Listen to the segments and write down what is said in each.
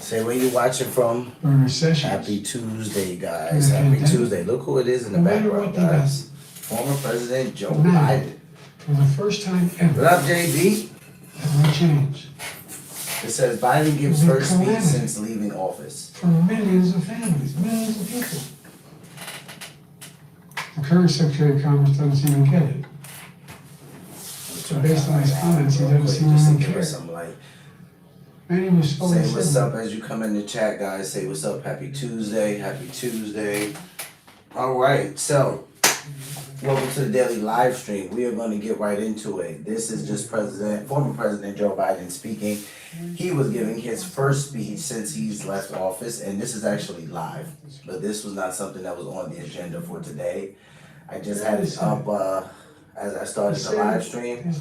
Say where you watching from. recessions. Happy Tuesday, guys. Happy Tuesday. Look who it is in the background, guys. Former President Joe Biden. For the first time ever. What up, JB? That will change. It says Biden gives first speech since leaving office. For millions of families, millions of people. The current Secretary of Commerce doesn't seem to get it. So based on his comments, he doesn't seem to care. Say what's up as you come in the chat, guys. Say what's up. Happy Tuesday. Happy Tuesday. All right. So, welcome to the daily live stream. We are going to get right into it. This is just former President Joe Biden speaking. He was giving his first speech since he's left office, and this is actually live. But this was not something that was on the agenda for today. I just had it up as I started the live stream.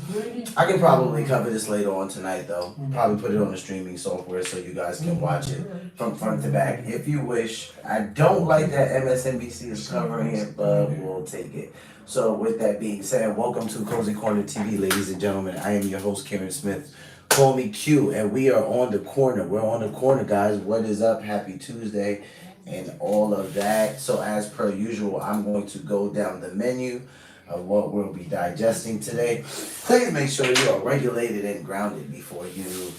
I can probably cover this later on tonight, though. Probably put it on the streaming software so you guys can watch it from front to back if you wish. I don't like that MSNBC is covering it, but we'll take it. So with that being said, welcome to Cozy Corner TV, ladies and gentlemen. I am your host, Karen Smith. Call me Q, and we are on the corner. We're on the corner, guys. What is up? Happy Tuesday and all of that. So as per usual, I'm going to go down the menu of what we'll be digesting today. Please make sure you are regulated and grounded before you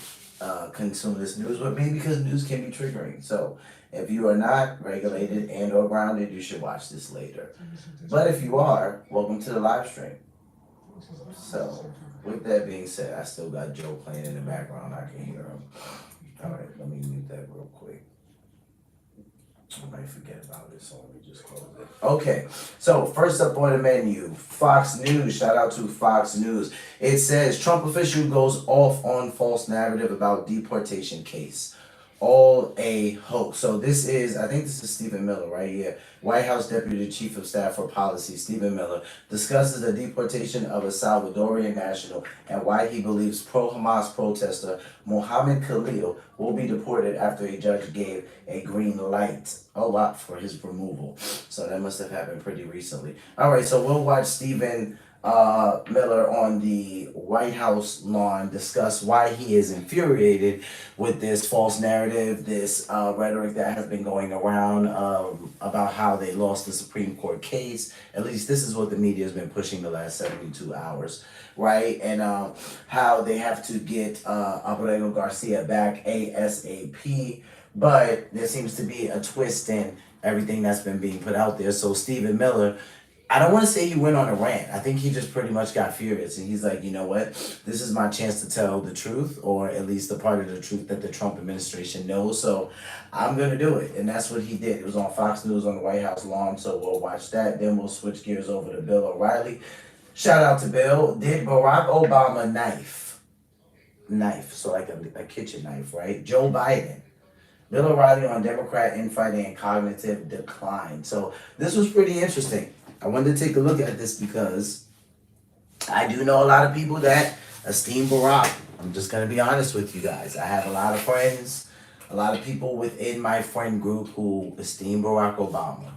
consume this news with me, because news can be triggering. So if you are not regulated and or grounded, you should watch this later. But if you are, welcome to the live stream. So with that being said, I still got Joe playing in the background. I can hear him. All right, let me mute that real quick. I might forget about it, so let me just close it. Okay, so first up on the menu, Fox News. Shout out to Fox News. It says Trump official goes off on false narrative about deportation case. All a hoax. So this is, I think this is Stephen Miller right here. White House Deputy Chief of Staff for Policy, Stephen Miller, discusses the deportation of a Salvadorian national and why he believes pro-Hamas protester Mohammed Khalil will be deported after a judge gave a green light for his removal. So that must have happened pretty recently. All right, so we'll watch Stephen Miller on the White House lawn discuss why he is infuriated with this false narrative, this rhetoric that has been going around about how they lost the Supreme Court case. At least this is what the media has been pushing the last 72 hours, right? And how they have to get Abrego Garcia back ASAP. But there seems to be a twist in everything that's been being put out there. So Stephen Miller, I don't want to say he went on a rant. I think he just pretty much got furious. And he's like, you know what? This is my chance to tell the truth, or at least the part of the truth that the Trump administration knows. So I'm going to do it. And that's what he did. It was on Fox News on the White House lawn. So we'll watch that. Then we'll switch gears over to Bill O'Reilly. Shout out to Bill. Did Barack Obama knife, so like a kitchen knife, right? Joe Biden. Bill O'Reilly on Democrat infighting and cognitive decline. So this was pretty interesting. I wanted to take a look at this because I do know a lot of people that esteem Barack. I'm just going to be honest with you guys. I have a lot of friends, a lot of people within my friend group who esteem Barack Obama.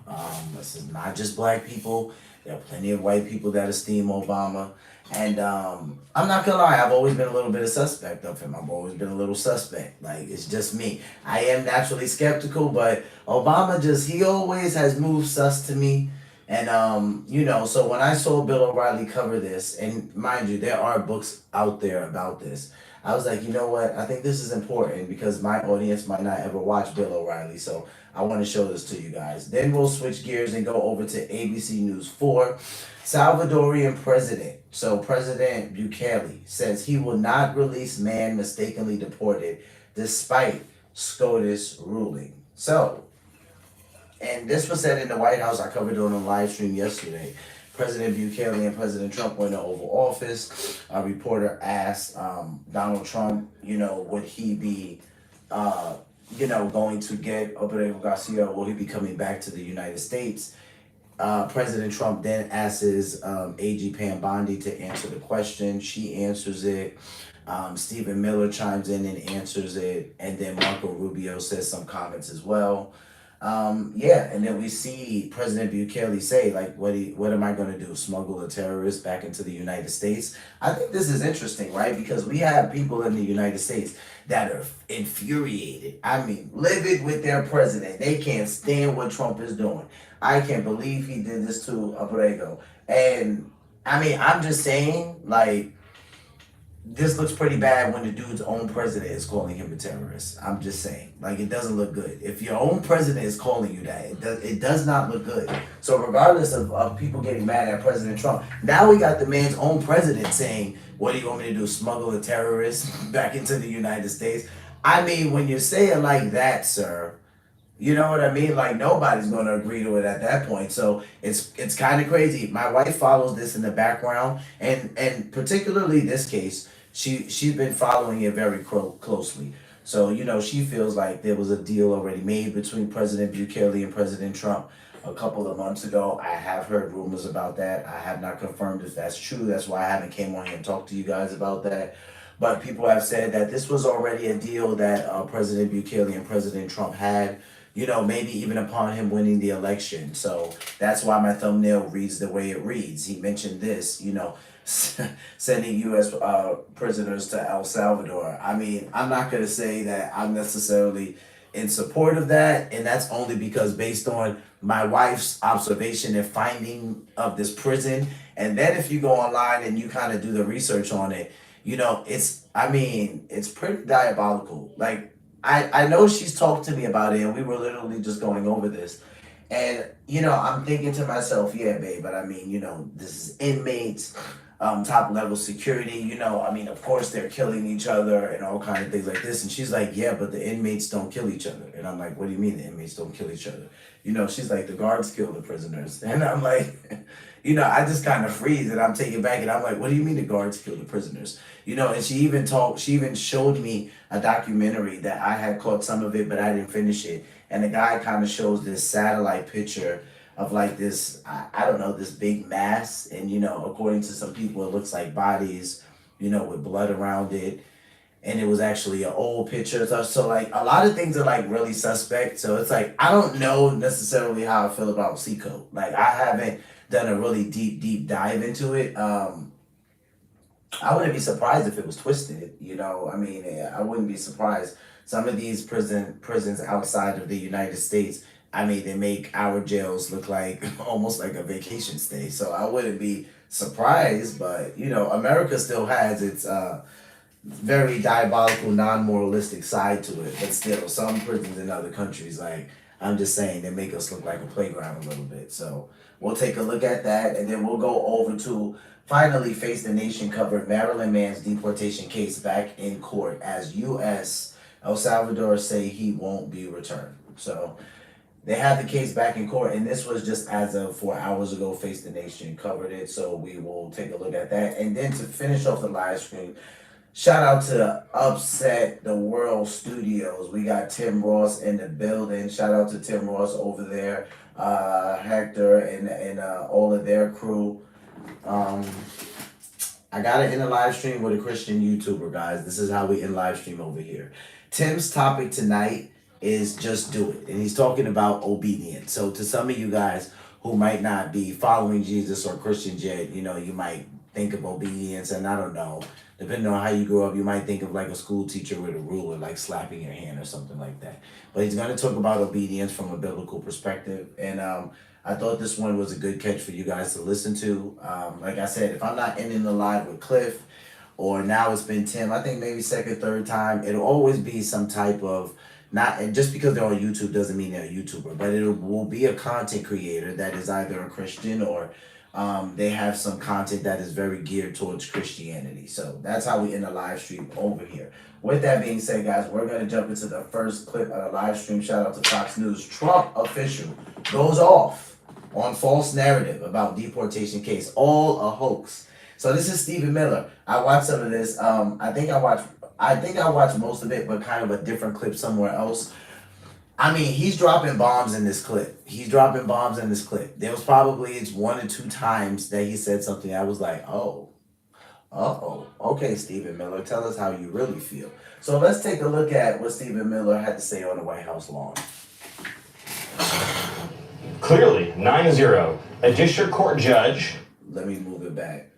This is not just black people. There are plenty of white people that esteem Obama. And I'm not gonna lie, I've always been a little bit of suspect of him. I've always been a little suspect. Like, it's just me. I am naturally skeptical, but Obama he always has moved sus to me. And, so when I saw Bill O'Reilly cover this, and mind you, there are books out there about this, I was like, you know what? I think this is important because my audience might not ever watch Bill O'Reilly. So I want to show this to you guys. Then we'll switch gears and go over to ABC News 4. Salvadorian president. So President Bukele says he will not release man mistakenly deported despite SCOTUS ruling. So, and this was said in the White House. I covered it on a live stream yesterday. President Bukele and President Trump went to Oval Office. A reporter asked Donald Trump, would he be, going to get Abrego Garcia, or will he be coming back to the United States? President Trump then asks AG Pam Bondi to answer the question. She answers it. Stephen Miller chimes in and answers it. And then Marco Rubio says some comments as well. Yeah, and then we see President Bukele say, like, what am I going to do? Smuggle a terrorist back into the United States? I think this is interesting, right? Because we have people in the United States that are infuriated. I mean, livid with their president. They can't stand what Trump is doing. I can't believe he did this to Abrego. And I mean, I'm just saying, like, this looks pretty bad when the dude's own president is calling him a terrorist. I'm just saying, like, it doesn't look good. If your own president is calling you that, it does not look good. So regardless of people getting mad at President Trump, now we got the man's own president saying, what do you want me to do, smuggle a terrorist back into the United States? I mean, when you say it like that, sir, you know what I mean? Like, nobody's going to agree to it at that point. So it's kind of crazy. My wife follows this in the background, and particularly this case, she's been following it very closely. So she feels like there was a deal already made between President Bukele and President Trump a couple of months ago. I have heard rumors about that. I have not confirmed if that's true. That's why I haven't came on here and talked to you guys about that. But people have said that this was already a deal that President Bukele and President Trump had, maybe even upon him winning the election. So that's why my thumbnail reads the way it reads. He mentioned this, sending U.S. Prisoners to El Salvador. I mean, I'm not going to say that I'm necessarily in support of that, and that's only because based on my wife's observation and finding of this prison, and then if you go online and you kind of do the research on it, it's pretty diabolical. Like, I know she's talked to me about it, and we were literally just going over this. And, I'm thinking to myself, yeah, babe, but I mean, this is inmates, top level security, of course they're killing each other and all kind of things like this. And she's like, yeah, but the inmates don't kill each other. And I'm like, what do you mean the inmates don't kill each other? She's like, the guards kill the prisoners. And I'm like, I just kind of freeze and I'm taken back and I'm like, what do you mean the guards kill the prisoners? And she even showed me a documentary that I had caught some of it, but I didn't finish it. And the guy kind of shows this satellite picture of like this, I don't know, this big mass. And, according to some people, it looks like bodies, with blood around it. And it was actually an old picture. So like a lot of things are like really suspect. So it's like, I don't know necessarily how I feel about Seacoast. Like, I haven't done a really deep dive into it. I wouldn't be surprised if it was twisted, I wouldn't be surprised. Some of these prisons outside of the United States, they make our jails look like almost like a vacation stay. So I wouldn't be surprised, but America still has its very diabolical, non-moralistic side to it. But still, some prisons in other countries, like, I'm just saying, they make us look like a playground a little bit. So we'll take a look at that, and then we'll go over to finally Face the Nation covered Maryland man's deportation case back in court as U.S. El Salvador say he won't be returned. So they have the case back in court, and this was just as of 4 hours ago. Face the Nation covered it, so we will take a look at that. And then to finish off the live stream, shout out to Upset the World Studios. We got Tim Ross in the building. Shout out to Tim Ross over there, Hector and all of their crew. I got it in a live stream with a Christian YouTuber, guys. This is how we in live stream over here. Tim's topic tonight is just do it. And he's talking about obedience. So to some of you guys who might not be following Jesus or Christians yet, you might think of obedience, and I don't know, depending on how you grew up, you might think of like a school teacher with a ruler, like slapping your hand or something like that. But he's going to talk about obedience from a biblical perspective. And I thought this one was a good catch for you guys to listen to. Like I said, if I'm not ending the live with Cliff, or now it's been Tim, I think maybe second, third time, it'll always be some type of, not, and just because they're on YouTube doesn't mean they're a YouTuber, but it will be a content creator that is either a Christian or they have some content that is very geared towards Christianity. So that's how we end the live stream over here. With that being said, guys, we're going to jump into the first clip of the live stream. Shout out to Fox News. Trump official goes off on false narrative about deportation case. All a hoax. So this is Stephen Miller. I watched some of this. I think I watched most of it, but kind of a different clip somewhere else. He's dropping bombs in this clip. There was probably it's 1 or 2 times that he said something. I was like, okay, Stephen Miller, tell us how you really feel. So let's take a look at what Stephen Miller had to say on the White House lawn. Clearly, 9-0. A district court judge. Let me move it back,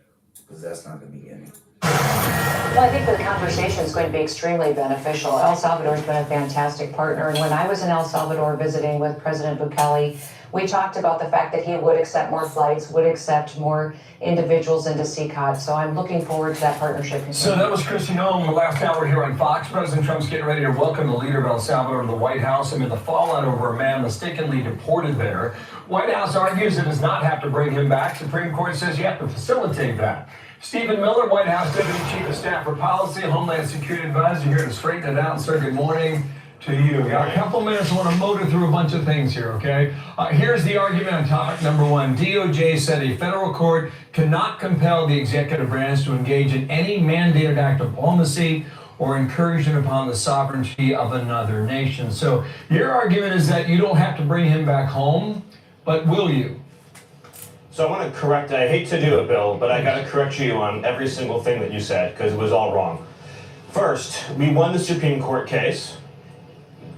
because that's not the beginning. Well, I think the conversation is going to be extremely beneficial. El Salvador's been a fantastic partner, and when I was in El Salvador visiting with President Bukele, we talked about the fact that he would accept more flights, would accept more individuals into CCOT. So I'm looking forward to that partnership. So that was Christy Noem the last hour here on Fox. President Trump's getting ready to welcome the leader of El Salvador to the White House amid the fallout over a man mistakenly deported there. White House argues it does not have to bring him back. Supreme Court says you have to facilitate that. Stephen Miller, White House Deputy Chief of Staff for Policy, Homeland Security Advisor, here to straighten it out. And sir, good morning to you. We got a couple minutes. I want to motor through a bunch of things here, okay? Here's the argument on topic number one. DOJ said a federal court cannot compel the executive branch to engage in any mandated act of diplomacy or incursion upon the sovereignty of another nation. So your argument is that you don't have to bring him back home, but will you? So I want to correct, I hate to do it, Bill, but I got to correct you on every single thing that you said, because it was all wrong. First, we won the Supreme Court case.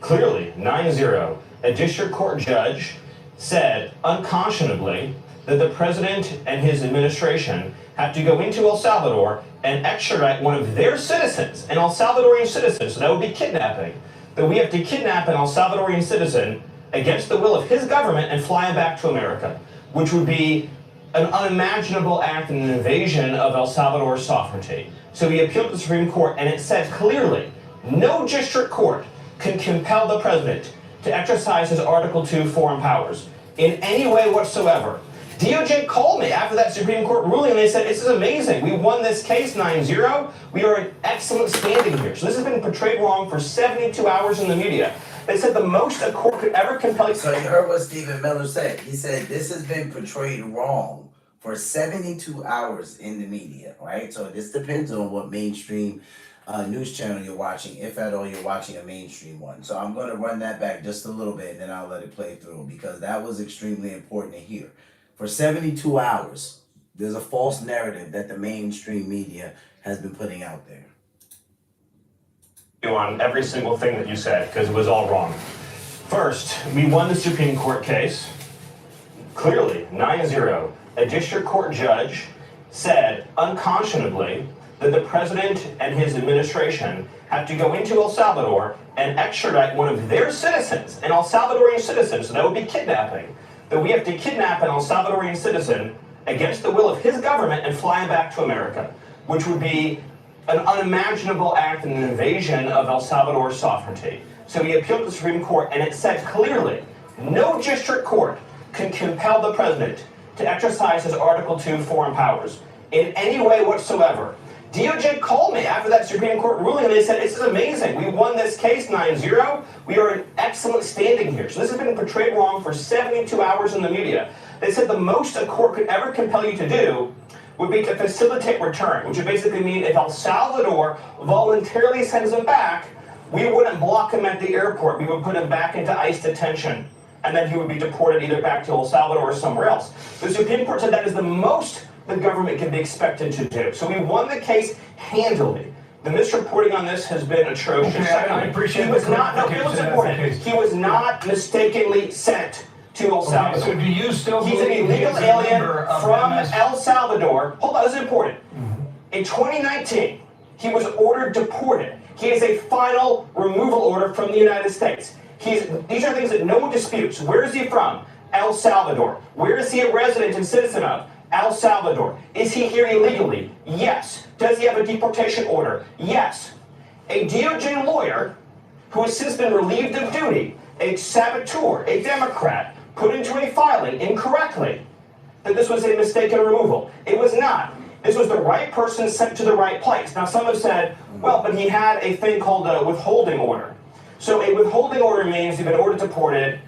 Clearly, 9-0. A district court judge said unconscionably that the president and his administration have to go into El Salvador and extradite one of their citizens, an El Salvadorian citizen, so that would be kidnapping, that we have to kidnap an El Salvadorian citizen against the will of his government and fly him back to America, which would be an unimaginable act and an invasion of El Salvador's sovereignty. So we appealed to the Supreme Court, and it said clearly, no district court can compel the president to exercise his Article 2 foreign powers in any way whatsoever. DOJ called me after that Supreme Court ruling, and they said, this is amazing. We won this case 9-0. We are in excellent standing here. So this has been portrayed wrong for 72 hours in the media. They said the most a court could ever compel. So you heard what Stephen Miller said. He said this has been portrayed wrong for 72 hours in the media, right? So this depends on what mainstream news channel you're watching, if at all you're watching a mainstream one. So I'm going to run that back just a little bit, and then I'll let it play through, because that was extremely important to hear. For 72 hours, there's a false narrative that the mainstream media has been putting out there. On every single thing that you said, because it was all wrong. First, we won the Supreme Court case. Clearly, 9-0. A district court judge said unconscionably that the president and his administration have to go into El Salvador and extradite one of their citizens, an El Salvadorian citizen, so that would be kidnapping, that we have to kidnap an El Salvadorian citizen against the will of his government and fly him back to America, which would be an unimaginable act and an invasion of El Salvador's sovereignty. So we appealed to the Supreme Court, and it said clearly, no district court can compel the president to exercise his Article 2 foreign powers in any way whatsoever. DOJ called me after that Supreme Court ruling, and they said, this is amazing. We won this case 9-0. We are in excellent standing here. So this has been portrayed wrong for 72 hours in the media. They said the most a court could ever compel you to do would be to facilitate return, which would basically mean if El Salvador voluntarily sends him back, we wouldn't block him at the airport. We would put him back into ICE detention, and then he would be deported either back to El Salvador or somewhere else. The Supreme Court said that is the most the government can be expected to do. So we won the case handily. The misreporting on this has been atrocious. Okay, I appreciate he was not, no, it was important. He was not mistakenly sent to El Salvador. Okay, so do you still He's an believe illegal he is a alien member of from MS? El Salvador. Hold on, this is important. In 2019, he was ordered deported. He has a final removal order from the United States. These are things that no one disputes. Where is he from? El Salvador. Where is he a resident and citizen of? El Salvador. Is he here illegally? Yes. Does he have a deportation order? Yes. A DOJ lawyer who has since been relieved of duty, a saboteur, a Democrat, put into a filing incorrectly that this was a mistaken removal. It was not. This was the right person sent to the right place. Now, some have said, well, but he had a thing called a withholding order. So a withholding order means you've been ordered deported,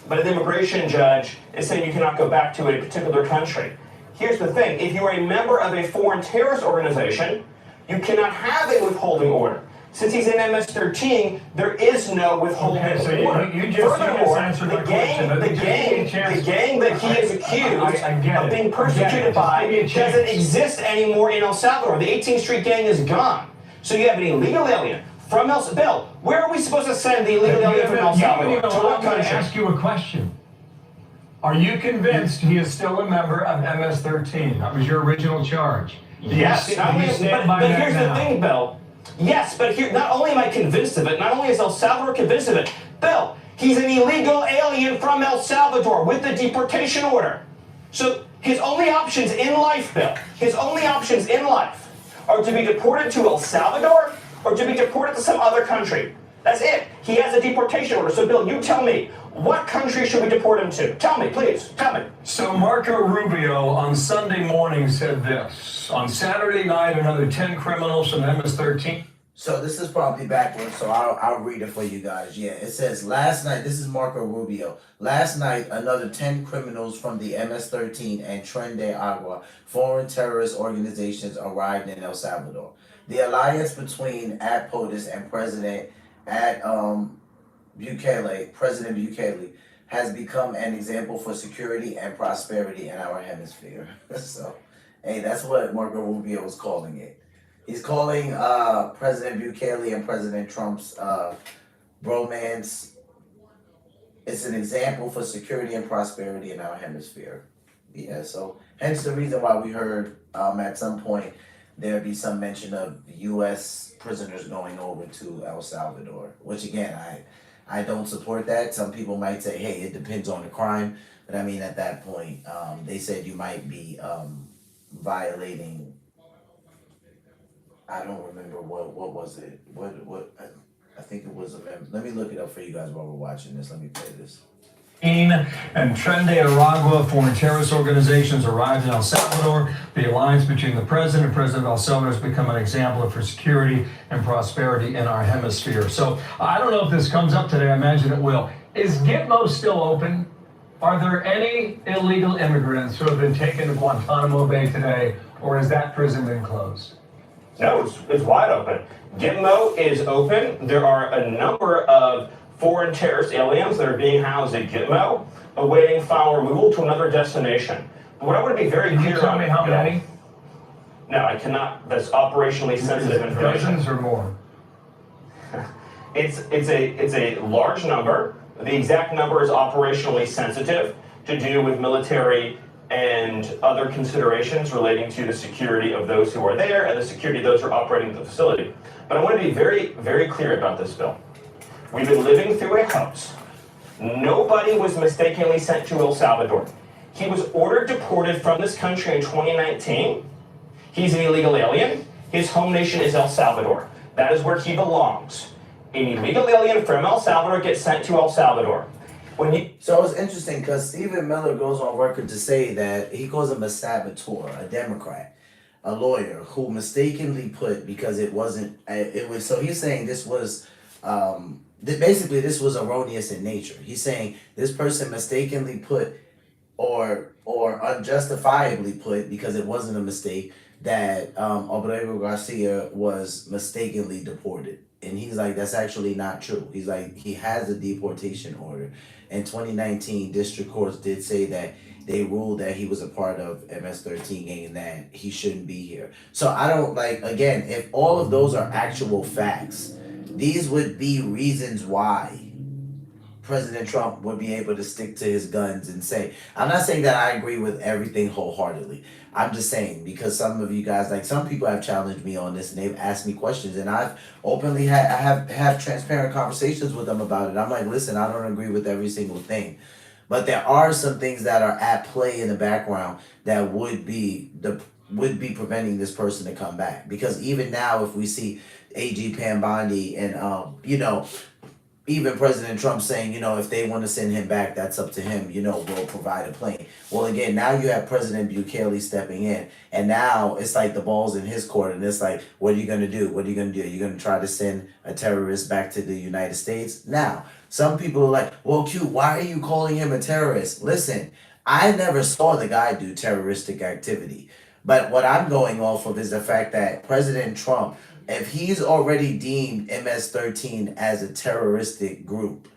but an immigration judge is saying you cannot go back to a particular country. Here's the thing. If you are a member of a foreign terrorist organization, you cannot have a withholding order. Since he's in MS-13, there is no withholding order. You just Furthermore, answered the my question. gang that he is accused of being persecuted by doesn't exist anymore in El Salvador. The 18th Street Gang is gone. So you have an illegal alien From Bill, where are we supposed to send the illegal alien from El Salvador? To what I'm going to country? ask you a question. Are you convinced he is still a member of MS-13? That was your original charge. Yes, but here's the thing, Bill. Yes, but here, not only am I convinced of it, not only is El Salvador convinced of it, Bill, he's an illegal alien from El Salvador with the deportation order. So his only options in life, Bill, his only options in life are to be deported to El Salvador or to be deported to some other country. That's it. He has a deportation order. So, Bill, you tell me, what country should we deport him to? Tell me, please. Tell me. So Marco Rubio on Sunday morning said this. On Saturday night, another 10 criminals from MS-13. So this is probably backwards, so I'll read it for you guys. Yeah, it says, last night, this is Marco Rubio. Last night, another 10 criminals from the MS-13 and Tren de Agua, foreign terrorist organizations, arrived in El Salvador. The alliance between POTUS and President Bukele has become an example for security and prosperity in our hemisphere. So, hey, that's what Marco Rubio was calling it. He's calling President Bukele and President Trump's bromance. It's an example for security and prosperity in our hemisphere. Yeah, so hence the reason why we heard at some point there'd be some mention of U.S. prisoners going over to El Salvador, which again, I don't support that. Some people might say, hey, it depends on the crime. But I mean, at that point, they said you might be violating, I don't remember what was it? I think it was, let me look it up for you guys while we're watching this. Let me play this. And Tren de Aragua, foreign terrorist organizations, arrived in El Salvador. The alliance between the president and President of El Salvador has become an example for security and prosperity in our hemisphere. So I don't know if this comes up today. I imagine it will. Is Gitmo still open? Are there any illegal immigrants who have been taken to Guantanamo Bay today, or has that prison been closed? No, it's wide open. Gitmo is open. There are a number of foreign terrorist aliens that are being housed at Gitmo, awaiting final removal to another destination. But what I want to be very clear on. Can you tell me how many? No, I cannot. That's operationally sensitive information. Dozens or more? It's a large number. The exact number is operationally sensitive to do with military and other considerations relating to the security of those who are there and the security of those who are operating the facility. But I want to be very, very clear about this, Bill. We've been living through a hoax. Nobody was mistakenly sent to El Salvador. He was ordered deported from this country in 2019. He's an illegal alien. His home nation is El Salvador. That is where he belongs. An illegal alien from El Salvador gets sent to El Salvador. So it's interesting because Stephen Miller goes on record to say that he calls him a saboteur, a Democrat, a lawyer who mistakenly put, because it wasn't, it was, so he's saying this was, basically this was erroneous in nature. He's saying this person mistakenly put or unjustifiably put, because it wasn't a mistake, that Obrego Garcia was mistakenly deported. And he's like, that's actually not true. He's like, he has a deportation order. In 2019, district courts did say that they ruled that he was a part of MS-13 gang and that he shouldn't be here. So I don't, like, again, if all of those are actual facts, these would be reasons why President Trump would be able to stick to his guns and say, I'm not saying that I agree with everything wholeheartedly. I'm just saying, because some of you guys, like some people have challenged me on this and they've asked me questions, and I've openly have transparent conversations with them about it. I'm like, listen, I don't agree with every single thing, but there are some things that are at play in the background that would be preventing this person to come back. Because even now, if we see AG Pam Bondi and even President Trump saying, if they want to send him back, that's up to him, we'll provide a plane. Well, again, now you have President Bukele stepping in, and now it's like the ball's in his court, and it's like, what are you going to do? What are you going to do? Are you going to try to send a terrorist back to the United States? Now, some people are like, well, Q, why are you calling him a terrorist? Listen, I never saw the guy do terroristic activity. But what I'm going off of is the fact that President Trump, if he's already deemed MS-13 as a terroristic group,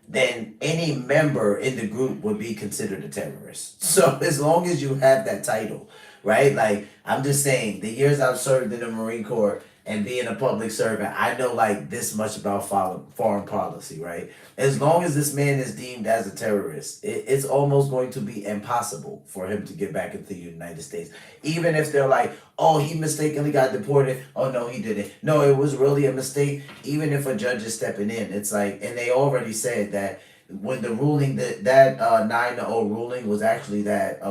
then any member in the group would be considered a terrorist. So as long as you have that title, right? Like, I'm just saying, the years I've served in the Marine Corps, and being a public servant, I know like this much about foreign policy, right? As long as this man is deemed as a terrorist, it's almost going to be impossible for him to get back into the United States. Even if they're like, oh, he mistakenly got deported. Oh, no, he didn't. No, it was really a mistake. Even if a judge is stepping in, it's like, and they already said that when the ruling, that 9-0 ruling was actually that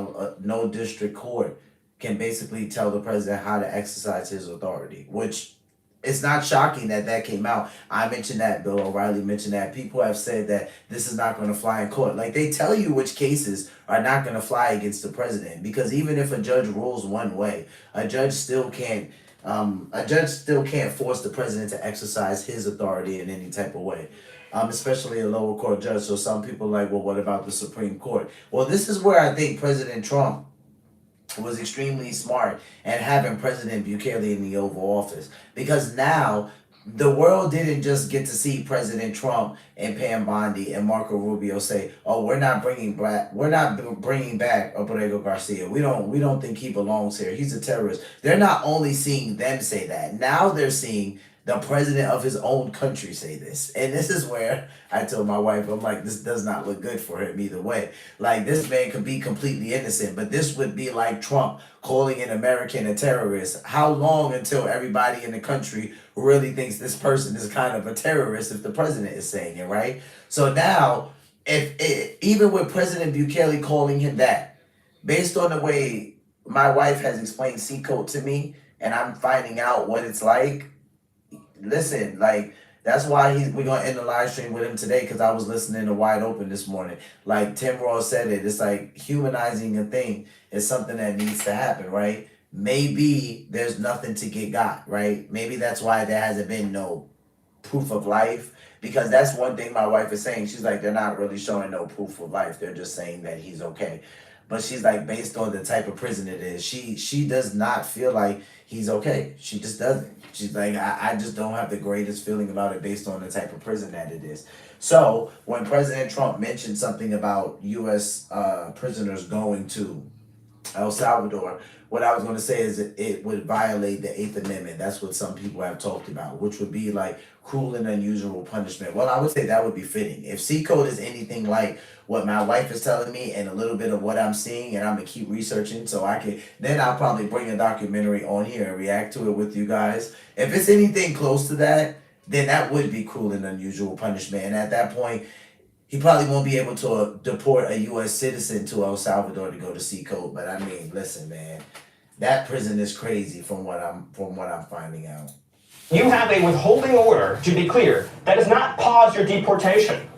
no district court can basically tell the president how to exercise his authority, which it's not shocking that that came out. I mentioned that, Bill O'Reilly mentioned that. People have said that this is not going to fly in court. Like, they tell you which cases are not going to fly against the president, because even if a judge rules one way, a judge still can't force the president to exercise his authority in any type of way. Especially a lower court judge. So some people are like, well, what about the Supreme Court? Well, this is where I think President Trump was extremely smart and having President Bukele in the Oval Office, because now the world didn't just get to see President Trump and Pam Bondi and Marco Rubio say, "Oh, we're not bringing back Borrego Garcia. We don't think he belongs here. He's a terrorist." They're not only seeing them say that, now they're seeing the president of his own country say this. And this is where I told my wife, I'm like, this does not look good for him either way. Like, this man could be completely innocent, but this would be like Trump calling an American a terrorist. How long until everybody in the country really thinks this person is kind of a terrorist if the president is saying it, right? So now, even with President Bukele calling him that, based on the way my wife has explained Seacoast to me, and I'm finding out what it's like, listen, like, that's why we're gonna end the live stream with him today, because I was listening to Wide Open this morning. Like Tim Ross said it, it's like humanizing a thing is something that needs to happen, right? Maybe there's nothing to get got, right? Maybe that's why there hasn't been no proof of life, because that's one thing my wife is saying. She's like, they're not really showing no proof of life. They're just saying that he's okay. But she's like, based on the type of prison it is, she does not feel like he's okay. She just doesn't. She's like, I just don't have the greatest feeling about it based on the type of prison that it is. So when President Trump mentioned something about U.S. Prisoners going to El Salvador, what I was going to say is it would violate the 8th Amendment. That's what some people have talked about, which would be like cruel and unusual punishment. Well, I would say that would be fitting. If C Code is anything like what my wife is telling me and a little bit of what I'm seeing, and I'm going to keep researching so I can, then I'll probably bring a documentary on here and react to it with you guys. If it's anything close to that, then that would be cruel and unusual punishment. And at that point, he probably won't be able to deport a U.S. citizen to El Salvador to go to Sea Code. But I mean, listen, man, that prison is crazy from what I'm finding out. You have a withholding order, to be clear, that does not pause your deportation.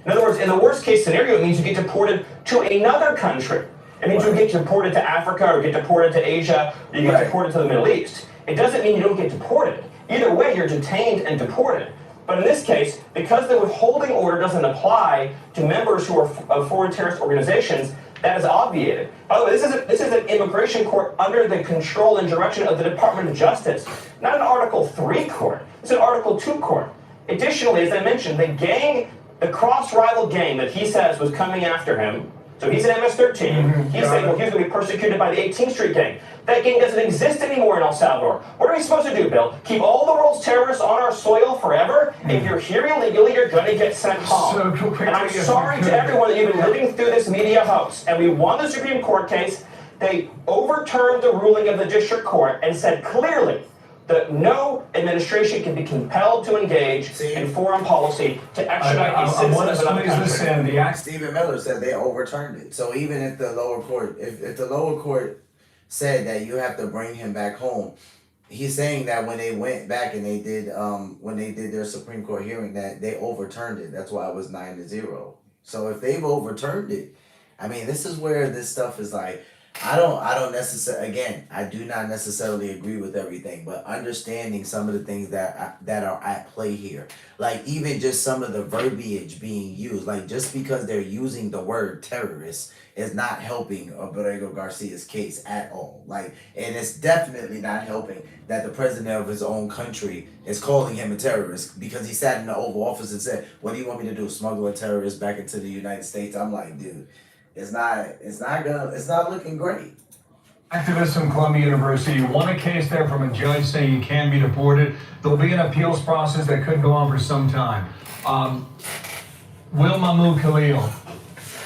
In other words, in the worst case scenario, it means you get deported to another country. It means you get deported to Africa, or get deported to Asia, or you get deported to the Middle East. It doesn't mean you don't get deported. Either way, you're detained and deported. But in this case, because the withholding order doesn't apply to members who are of foreign terrorist organizations, that is obviated. By the way, this is an immigration court under the control and direction of the Department of Justice, not an Article 3 court. It's an Article 2 court. Additionally, as I mentioned, the cross-rival gang that he says was coming after him, so he's an MS-13, he's saying, well, he's going to be persecuted by the 18th Street gang. That gang doesn't exist anymore in El Salvador. What are we supposed to do, Bill? Keep all the world's terrorists on our soil forever? If you're here illegally, you're going to get sent home. And I'm sorry to everyone that you've been living through this media hoax. And we won the Supreme Court case. They overturned the ruling of the district court and said clearly that no administration can be compelled to engage in foreign policy to extradite a citizen of another country. Stephen Miller said they overturned it. So even if the lower court, if the lower court said that you have to bring him back home, he's saying that when they went back and they did their Supreme Court hearing, that they overturned it. That's why it was 9-0. So if they've overturned it, I mean, this is where this stuff is like, I don't necessarily, again, I do not necessarily agree with everything, but understanding some of the things that are at play here, like even just some of the verbiage being used, like just because they're using the word terrorist is not helping Borrego Garcia's case at all. Like, and it's definitely not helping that the president of his own country is calling him a terrorist because he sat in the Oval Office and said, "What do you want me to do? Smuggle a terrorist back into the United States?" I'm like, dude, it's not looking great. Activists from Columbia University won a case there from a judge saying he can be deported. There'll be an appeals process that could go on for some time. Will Mahmoud Khalil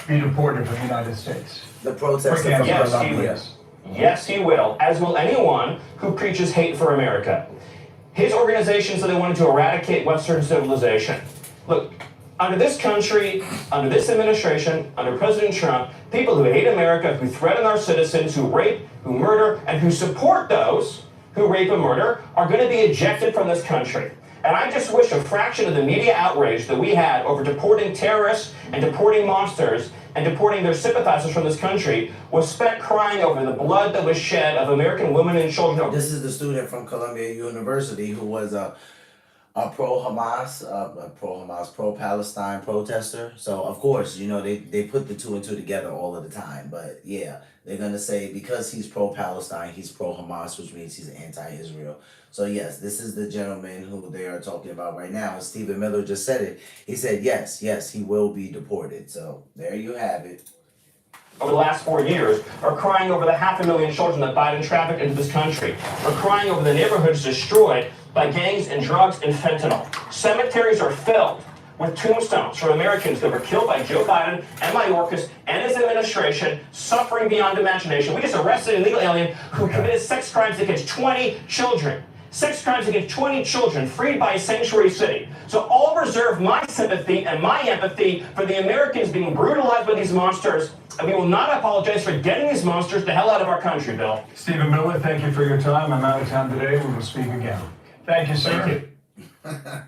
be deported from the United States? The protester from Yes, he Colombia. will. Yes, he will, as will anyone who preaches hate for America. His organization said they wanted to eradicate Western civilization. Look, under this country, under this administration, under President Trump, people who hate America, who threaten our citizens, who rape, who murder, and who support those who rape and murder are going to be ejected from this country. And I just wish a fraction of the media outrage that we had over deporting terrorists and deporting monsters and deporting their sympathizers from this country was spent crying over the blood that was shed of American women and children. This is the student from Columbia University who was a pro-Hamas, pro-Palestine protester. So of course, you know, they put the two and two together all of the time. But yeah, they're gonna say because he's pro-Palestine, he's pro-Hamas, which means he's anti-Israel. So yes, this is the gentleman who they are talking about right now. And Stephen Miller just said it. He said yes, he will be deported. So there you have it. Over the last 4 years are crying over the 500,000 children that Biden trafficked into this country, are crying over the neighborhoods destroyed by gangs and drugs and fentanyl. Cemeteries are filled with tombstones for Americans that were killed by Joe Biden and Mayorkas and his administration, suffering beyond imagination. We just arrested an illegal alien who committed sex crimes against 20 children. Sex crimes against 20 children freed by a sanctuary city. So I'll reserve my sympathy and my empathy for the Americans being brutalized by these monsters, and we will not apologize for getting these monsters the hell out of our country, Bill. Stephen Miller, thank you for your time. I'm out of time today. We will speak again. Thank you, sir. Thank you.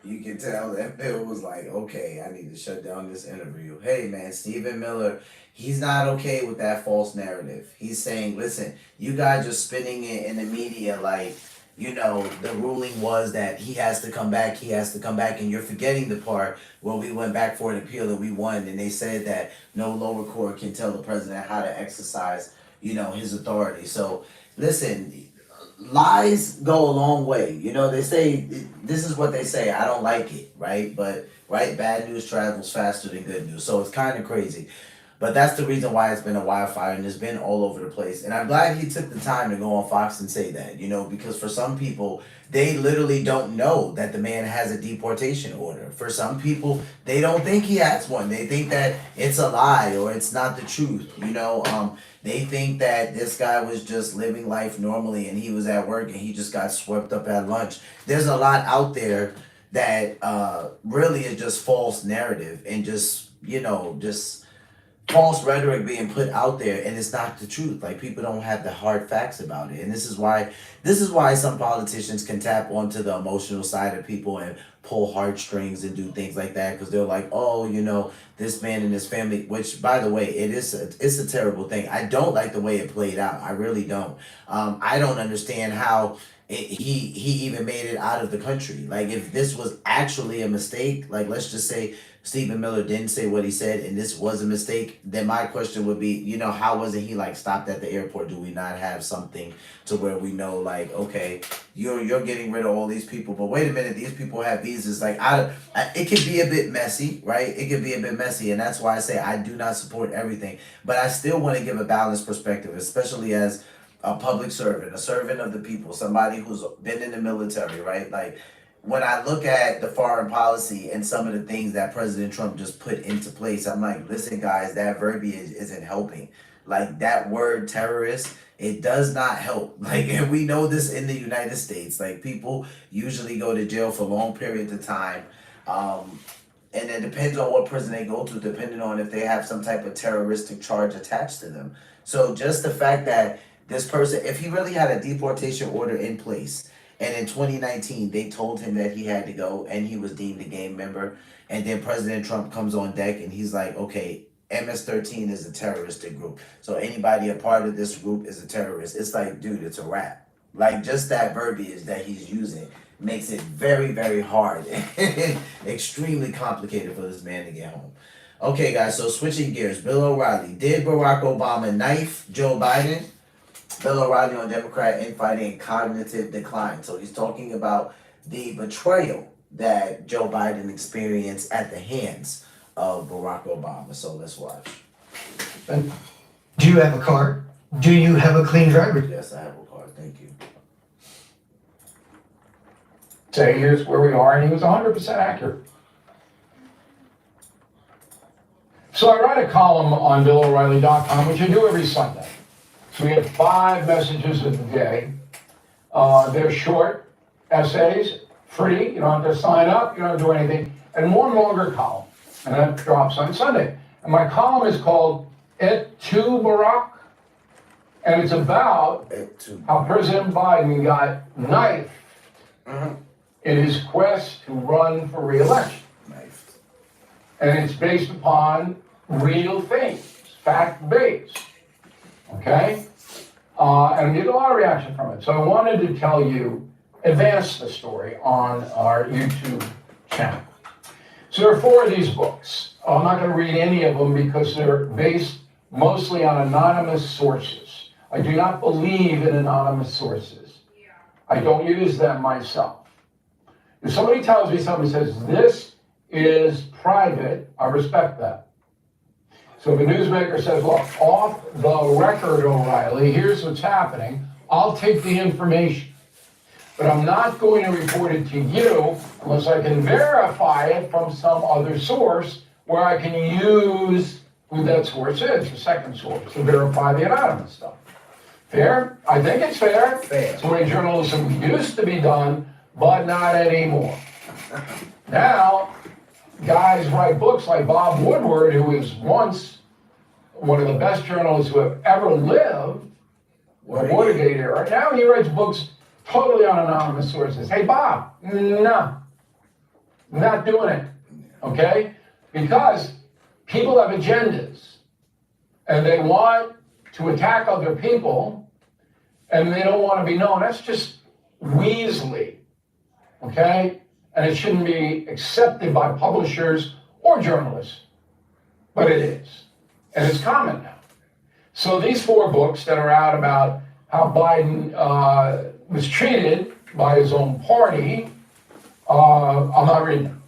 You can tell that Bill was like, okay, I need to shut down this interview. Hey man, Stephen Miller, he's not okay with that false narrative. He's saying, listen, you guys are spinning it in the media like, you know, the ruling was that he has to come back, and you're forgetting the part where we went back for an appeal and we won, and they said that no lower court can tell the president how to exercise, you know, his authority. So, listen, lies go a long way. You know, they say, this is what they say, I don't like it, right? But, right, bad news travels faster than good news. So it's kind of crazy. But that's the reason why it's been a wildfire and it's been all over the place. And I'm glad he took the time to go on Fox and say that, you know, because for some people, they literally don't know that the man has a deportation order. For some people, they don't think he has one. They think that it's a lie or it's not the truth, you know. They think that this guy was just living life normally and he was at work and he just got swept up at lunch. There's a lot out there that really is just false narrative and just, you know, just false rhetoric being put out there, and it's not the truth. Like, people don't have the hard facts about it, and this is why some politicians can tap onto the emotional side of people and pull heartstrings and do things like that, because they're like, oh, you know, this man and his family, which, by the way, it's a terrible thing. I don't like the way it played out. I really don't. I don't understand how he even made it out of the country. Like, if this was actually a mistake, like, let's just say Stephen Miller didn't say what he said and this was a mistake, then my question would be, you know, how wasn't he like stopped at the airport? Do we not have something to where we know, like, okay, you're getting rid of all these people, but wait a minute, these people have visas. Like, it can be a bit messy, right? It can be a bit messy, and that's why I say I do not support everything, but I still want to give a balanced perspective, especially as a public servant, a servant of the people, somebody who's been in the military, right? Like, when I look at the foreign policy and some of the things that President Trump just put into place, I'm like, listen, guys, that verbiage isn't helping. Like, that word terrorist, it does not help. Like, and we know this in the United States. Like, people usually go to jail for long periods of time. And it depends on what prison they go to, depending on if they have some type of terroristic charge attached to them. So just the fact that this person, if he really had a deportation order in place, and in 2019, they told him that he had to go and he was deemed a gang member. And then President Trump comes on deck and he's like, okay, MS-13 is a terroristic group. So anybody a part of this group is a terrorist. It's like, dude, it's a wrap. Like, just that verbiage that he's using makes it very, very hard and extremely complicated for this man to get home. Okay, guys, so switching gears. Bill O'Reilly. Did Barack Obama knife Joe Biden? Bill O'Reilly on Democrat infighting cognitive decline. So he's talking about the betrayal that Joe Biden experienced at the hands of Barack Obama. So let's watch. Do you have a car? Do you have a clean driver's? Yes, I have a car. Thank you. Say, here's where we are, and he was 100% accurate. So I write a column on BillO'Reilly.com, which I do every Sunday. So we have 5 messages of the day. They're short essays, free. You don't have to sign up. You don't have to do anything. And one longer column, and that drops on Sunday. And my column is called Et tu, Barack? And it's about how President Biden got knifed in his quest to run for re-election. And it's based upon real things, fact-based, okay? And we get a lot of reaction from it. So I wanted to tell you, advance the story on our YouTube channel. So there are 4 of these books. I'm not going to read any of them because they're based mostly on anonymous sources. I do not believe in anonymous sources. I don't use them myself. If somebody tells me something, says, this is private, I respect that. So if a newsmaker says, look, off the record, O'Reilly, here's what's happening, I'll take the information. But I'm not going to report it to you unless I can verify it from some other source where I can use who that source is, the second source, to verify the anonymous stuff. Fair? I think it's fair. It's the way journalism used to be done, but not anymore. Now, guys write books like Bob Woodward, who was once one of the best journalists who have ever lived, the Watergate era. Now he writes books totally on anonymous sources. Hey, Bob, no, not doing it, okay? Because people have agendas, and they want to attack other people, and they don't want to be known. That's just weaselly, okay? And it shouldn't be accepted by publishers or journalists, but it is, and it's common now. So these 4 books that are out about how Biden was treated by his own party, I'm not reading them.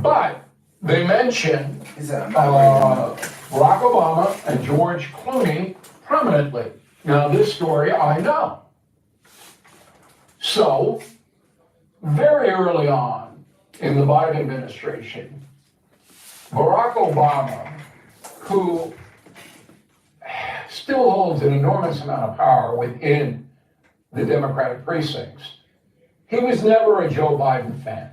But they mention Barack Obama and George Clooney prominently. Now this story I know. So, very early on in the Biden administration, Barack Obama, who still holds an enormous amount of power within the Democratic precincts, he was never a Joe Biden fan.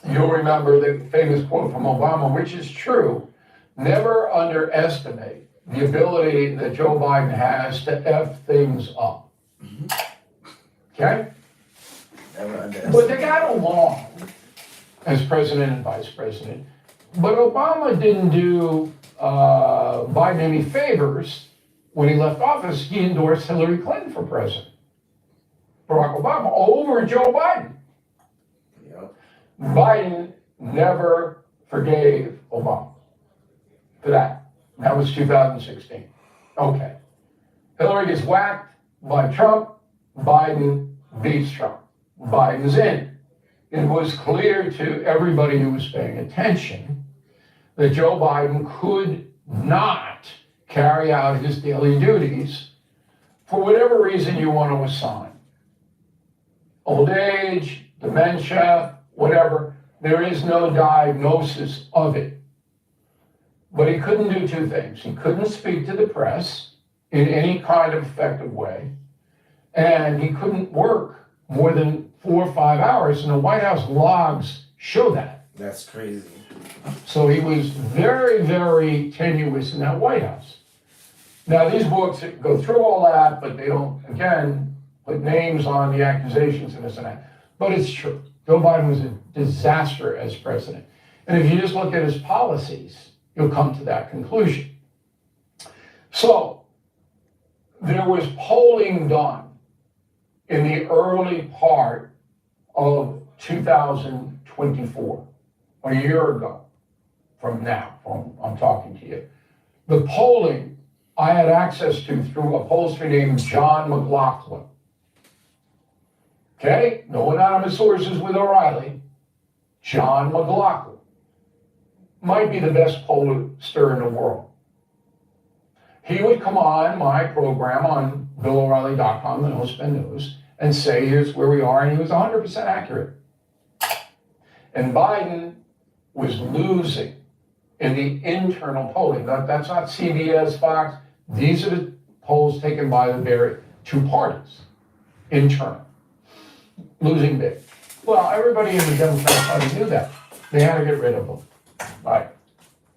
You'll remember the famous quote from Obama, which is true: never underestimate the ability that Joe Biden has to F things up. Okay? But they got along as president and vice president. But Obama didn't do Biden any favors. When he left office, he endorsed Hillary Clinton for president. Barack Obama over Joe Biden. Yep. Biden never forgave Obama for that. That was 2016. Okay. Hillary gets whacked by Trump. Biden beats Trump. Biden's in. It was clear to everybody who was paying attention that Joe Biden could not carry out his daily duties for whatever reason you want to assign. Old age, dementia, whatever. There is no diagnosis of it. But he couldn't do 2 things. He couldn't speak to the press in any kind of effective way, and he couldn't work more than 4 or 5 hours, and the White House logs show that. That's crazy. So he was very, very tenuous in that White House. Now, these books go through all that, but they don't, again, put names on the accusations and this and that. But it's true. Joe Biden was a disaster as president. And if you just look at his policies, you'll come to that conclusion. So, there was polling done in the early part of 2024, a year ago from now, I'm talking to you. The polling I had access to through a pollster named John McLaughlin. Okay, no anonymous sources with O'Reilly. John McLaughlin might be the best pollster in the world. he would come on my program on BillO'Reilly.com, the No Spin News, and say, here's where we are, and he was 100% accurate. And Biden was losing in the internal polling. That's not CBS, Fox. These are the polls taken by the very two parties, internal, losing big. Well, everybody in the Democratic Party knew that. They had to get rid of them, right?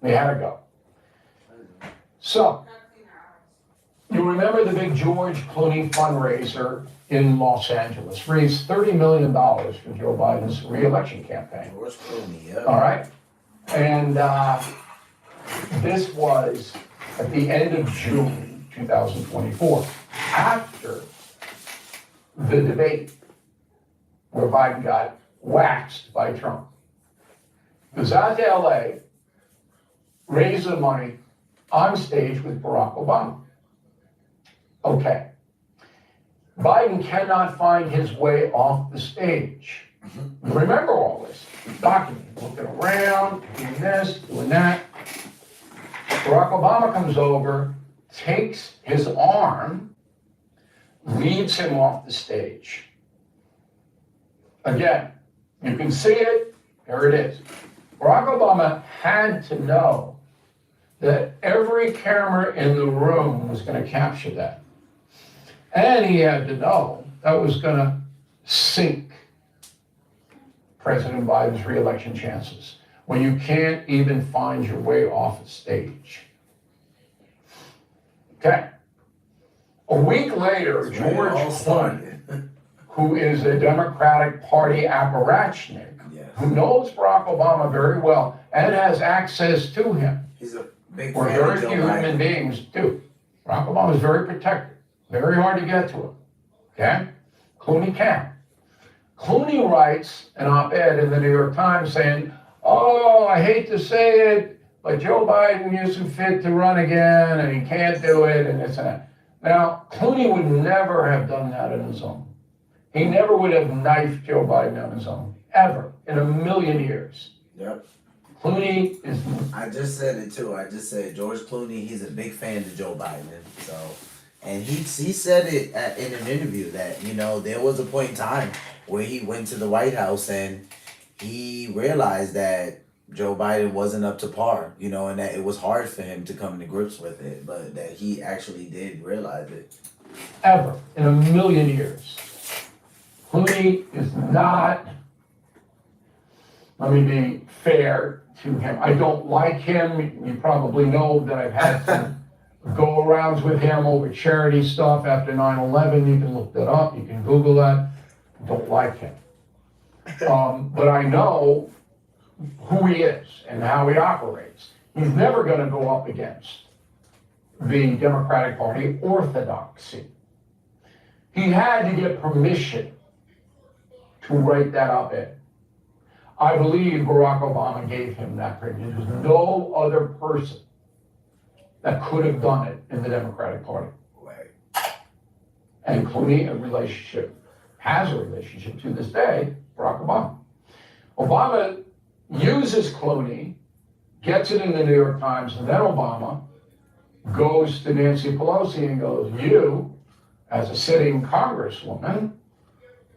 They had to go. So, you remember the big George Clooney fundraiser in Los Angeles, raised $30 million for Joe Biden's re-election campaign. George Clooney, yeah. All right? And this was at the end of June 2024, after the debate where Biden got waxed by Trump. Goes out to LA, raised the money on stage with Barack Obama. Okay. Biden cannot find his way off the stage. You remember all this. Documented, looking around, doing this, doing that. Barack Obama comes over, takes his arm, leads him off the stage. Again, you can see it, there it is. Barack Obama had to know that every camera in the room was going to capture that. And he had to know that was going to sink President Biden's re-election chances when you can't even find your way off a stage. Okay. A week later, George Clooney, who is a Democratic Party apparatchik, who knows Barack Obama very well and has access to him. He's a big Where fan very of few Joe human Biden. beings do. Barack Obama is very protected, very hard to get to him. Okay? Clooney can. Clooney writes an op-ed in the New York Times saying, oh, I hate to say it, but Joe Biden isn't fit to run again, and he can't do it, and this and that. Now, Clooney would never have done that on his own. He never would have knifed Joe Biden on his own, ever, in a million years. Yep. Clooney is... I just said it too. I just said George Clooney, he's a big fan of Joe Biden. So, and he said it in an interview that, you know, there was a point in time where he went to the White House and he realized that Joe Biden wasn't up to par, you know, and that it was hard for him to come to grips with it, but that he actually did realize it. Ever, in a million years. Clooney is not, let me be fair to him. I don't like him. You probably know that I've had some go-arounds with him over charity stuff after 9/11. You can look that up. You can Google that. Don't like him. But I know who he is and how he operates. He's never going to go up against the Democratic Party orthodoxy. He had to get permission to write that op-ed. I believe Barack Obama gave him that permission. There's no other person that could have done it in the Democratic Party. Right. And Clooney has a relationship to this day, Barack Obama. Obama uses Clooney, gets it in the New York Times, and then Obama goes to Nancy Pelosi and goes, you, as a sitting congresswoman,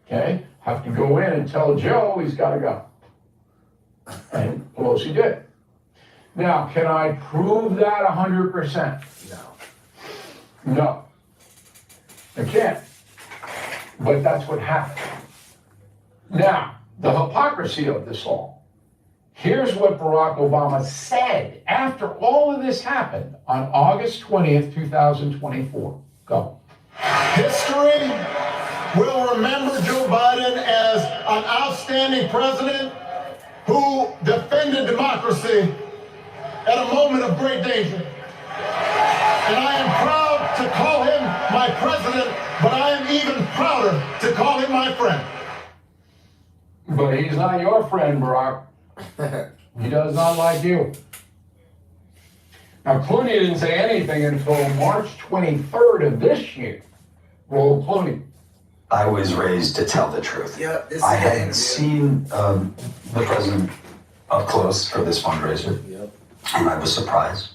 okay, have to go in and tell Joe he's got to go. And Pelosi did. Now, can I prove that 100%? No. No. I can't. But that's what happened. Now, the hypocrisy of this all. Here's what Barack Obama said after all of this happened on August 20th, 2024. Go. History will remember Joe Biden as an outstanding president who defended democracy at a moment of great danger. And I am proud to call him my president, but I am even prouder to call him my friend. But he's not your friend, Barack. He does not like you. Now, Clooney didn't say anything until March 23rd of this year. Roll Clooney. I was raised to tell the truth. Yep, this I is hadn't it. seen the president up close for this fundraiser, Yep. and I was surprised.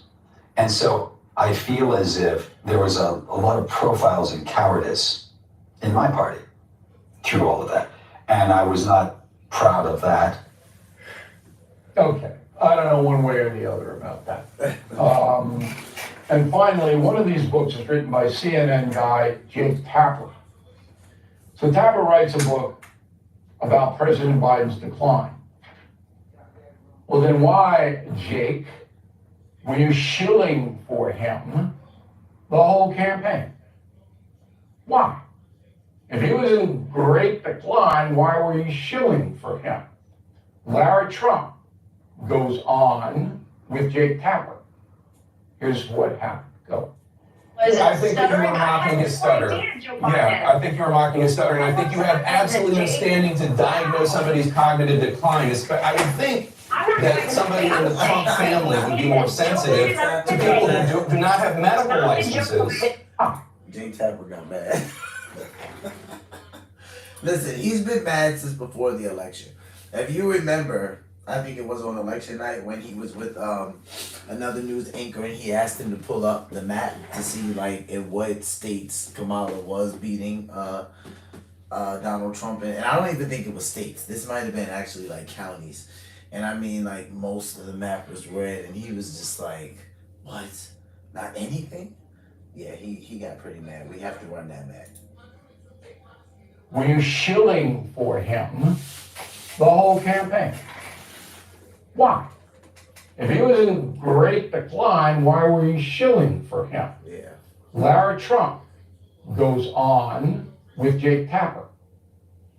And so I feel as if there was a lot of profiles in cowardice in my party through all of that. And I was not proud of that. Okay, I don't know one way or the other about that. And finally, one of these books is written by CNN guy Jake Tapper. So Tapper writes a book about President Biden's decline. Well, then why, Jake, were you shilling for him the whole campaign? Why? If he was in great decline, why were you shilling for him? Larry Trump goes on with Jake Tapper. Here's what happened. Go. I think that you were mocking his stutter. Yeah, I think you were mocking his stutter, and I think you have absolutely no standing to diagnose somebody's cognitive decline. I would think that somebody in the Trump family would be more sensitive to people who do not have medical licenses. Jake Tapper got mad. Listen, he's been mad since before the election. If you remember, I think it was on election night when he was with another news anchor and he asked him to pull up the map to see like in what states Kamala was beating Donald Trump in. And I don't even think it was states. This might have been actually like counties. And I mean like most of the map was red and he was just like, what? Not anything? Yeah, he got pretty mad. We have to run that back. Were you shilling for him the whole campaign? Why? If he was in great decline, why were you shilling for him? Yeah. Larry Trump goes on with Jake Tapper.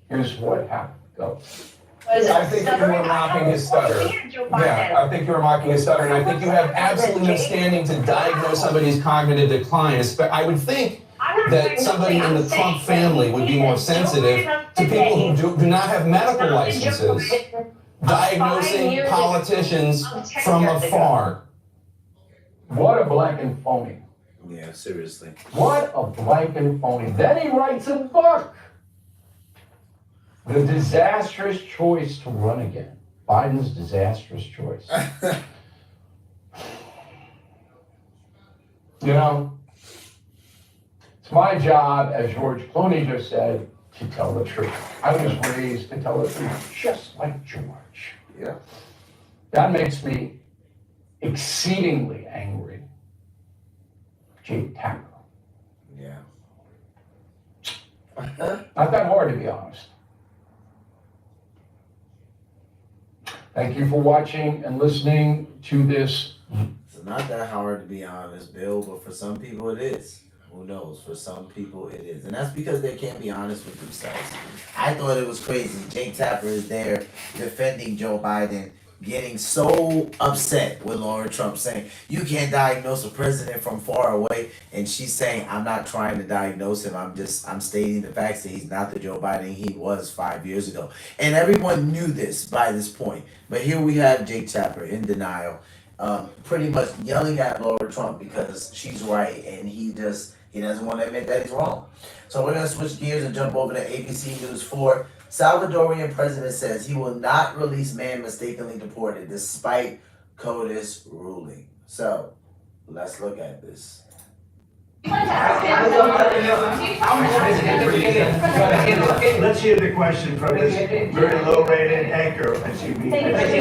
Here's what happened. Go. I think that you were mocking his stutter. Yeah, I think you were mocking his stutter, and I think you have absolutely no standing to diagnose somebody's cognitive decline. I would think that somebody in the Trump family would be more sensitive to people who do not have medical licenses, diagnosing politicians from afar. What a blank and phony. Yeah, seriously. What a blank and phony. Then he writes a book. The disastrous choice to run again. Biden's disastrous choice. You know, it's my job, as George Clooney just said, to tell the truth. I was raised to tell the truth, just like George. Yeah. That makes me exceedingly angry. Jake Tapper. Yeah. Not that hard, to be honest. Thank you for watching and listening to this. It's not that hard to be honest, Bill, but for some people it is. Who knows? For some people it is. And that's because they can't be honest with themselves. I thought it was crazy. Jake Tapper is there defending Joe Biden, getting so upset with Laura Trump saying, you can't diagnose a president from far away. And she's saying, I'm not trying to diagnose him. I'm stating the facts that he's not the Joe Biden he was 5 years ago. And everyone knew this by this point. But here we have Jake Tapper in denial, pretty much yelling at Laura Trump because she's right. And he doesn't want to admit that he's wrong. So we're going to switch gears and jump over to ABC News 4. Salvadorian president says he will not release man mistakenly deported despite CODIS ruling. So, let's look at this. Let's hear the question from this very low-rated anchor on TV.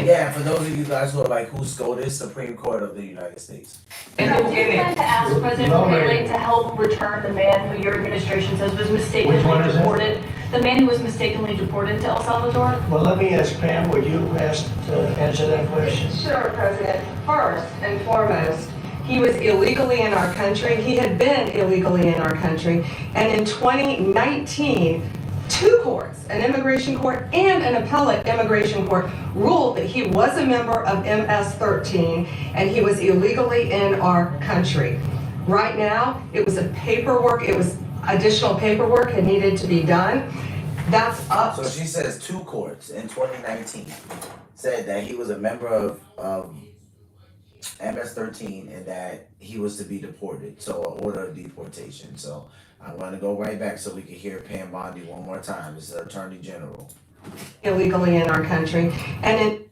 Yeah, for those of you guys who are like, who's SCOTUS? Supreme Court of the United States. Do you plan to ask President Bukele to help return the man who your administration says was mistakenly deported? The man who was mistakenly deported to El Salvador? Well, let me ask Pam, would you answer that question? Sure, President. First and foremost, he was illegally in our country. He had been illegally in our country. And in 2019, two courts, an immigration court and an appellate immigration court, ruled that he was a member of MS-13 and he was illegally in our country. Right now, it was additional paperwork that needed to be done. That's up. So she says two courts in 2019 said that he was a member of MS-13 and that he was to be deported. So an order of deportation. So I'm going to go right back so we can hear Pam Bondi one more time. This is the Attorney General. Illegally in our country. And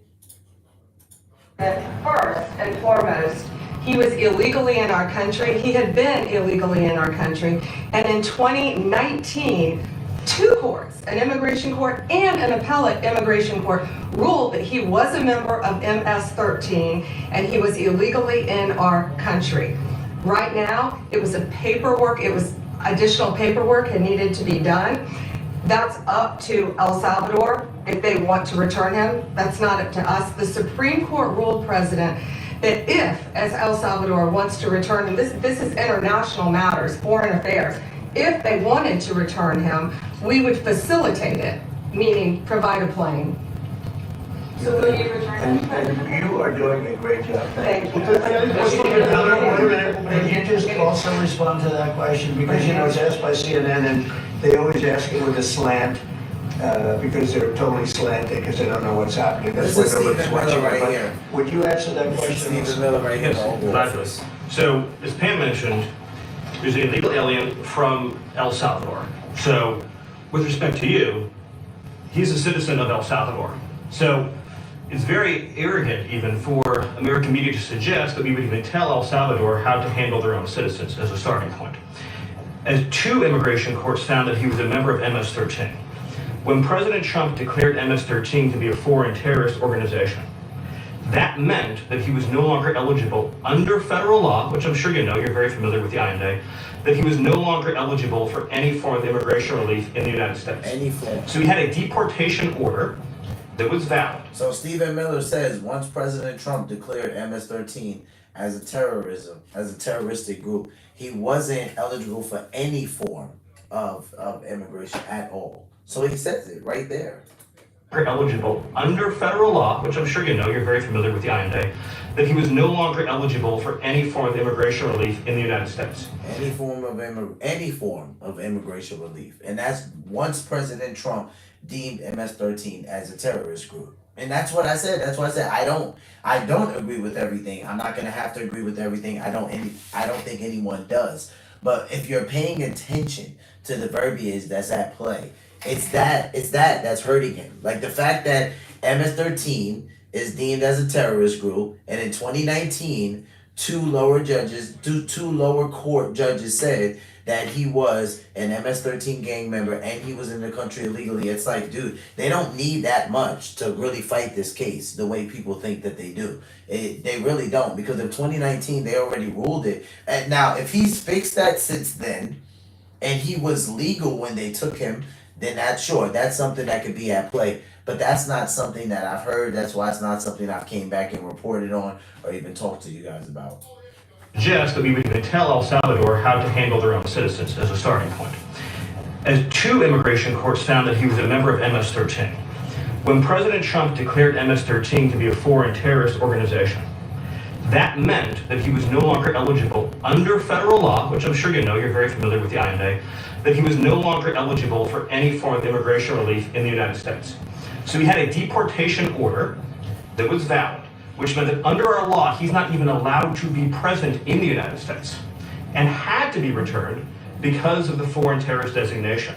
first and foremost, He was illegally in our country. He had been illegally in our country. And in 2019, two courts, an immigration court and an appellate immigration court, ruled that he was a member of MS-13 and he was illegally in our country. Right now, it was additional paperwork that needed to be done. That's up to El Salvador if they want to return him. That's not up to us. The Supreme Court ruled, President, that if, as El Salvador wants to return him, this is international matters, foreign affairs, if they wanted to return him, we would facilitate it, meaning provide a plane. So will you return him? And you are doing a great job. Thank you. Can you just also respond to that question? Because, you know, it's asked by CNN and they always ask it with a slant, because they're totally slanted because they don't know what's happening. That's This is what nobody's Stephen Miller watching. right here. Would you answer that question? Stephen Miller right here. Yes, so, as Pam mentioned, there's an illegal alien from El Salvador. So, with respect to you, he's a citizen of El Salvador. So, it's very arrogant even for American media to suggest that we would even tell El Salvador how to handle their own citizens as a starting point. As two immigration courts found that he was a member of MS-13. When President Trump declared MS-13 to be a foreign terrorist organization, that meant that he was no longer eligible under federal law, which I'm sure you know, you're very familiar with the INA, that he was no longer eligible for any form of immigration relief in the United States. Any form. So he had a deportation order that was valid. So Stephen Miller says once President Trump declared MS-13 as a terroristic group, he wasn't eligible for any form of immigration at all. So he says it right there. Eligible under federal law, which I'm sure you know, you're very familiar with the INA, that he was no longer eligible for any form of immigration relief in the United States. Any form of immigration relief, and that's once President Trump deemed MS-13 as a terrorist group. And that's what I said. That's why I said I don't agree with everything. I'm not gonna have to agree with everything. I don't think anyone does. But if you're paying attention to the verbiage that's at play, it's that's hurting him. Like the fact that MS-13 is deemed as a terrorist group, and in 2019, two lower court judges said that he was an MS-13 gang member and he was in the country illegally. It's like, dude, they don't need that much to really fight this case the way people think that they do. They really don't, because in 2019, they already ruled it. And now, if he's fixed that since then, and he was legal when they took him, then that's something that could be at play. But that's not something that I've heard. That's why it's not something I've came back and reported on or even talked to you guys about. Just that we would even tell El Salvador how to handle their own citizens as a starting point. As two immigration courts found that he was a member of MS-13. When President Trump declared MS-13 to be a foreign terrorist organization, that meant that he was no longer eligible under federal law, which I'm sure you know, you're very familiar with the INA, that he was no longer eligible for any form of immigration relief in the United States. So he had a deportation order that was valid, which meant that under our law, he's not even allowed to be present in the United States and had to be returned because of the foreign terrorist designation.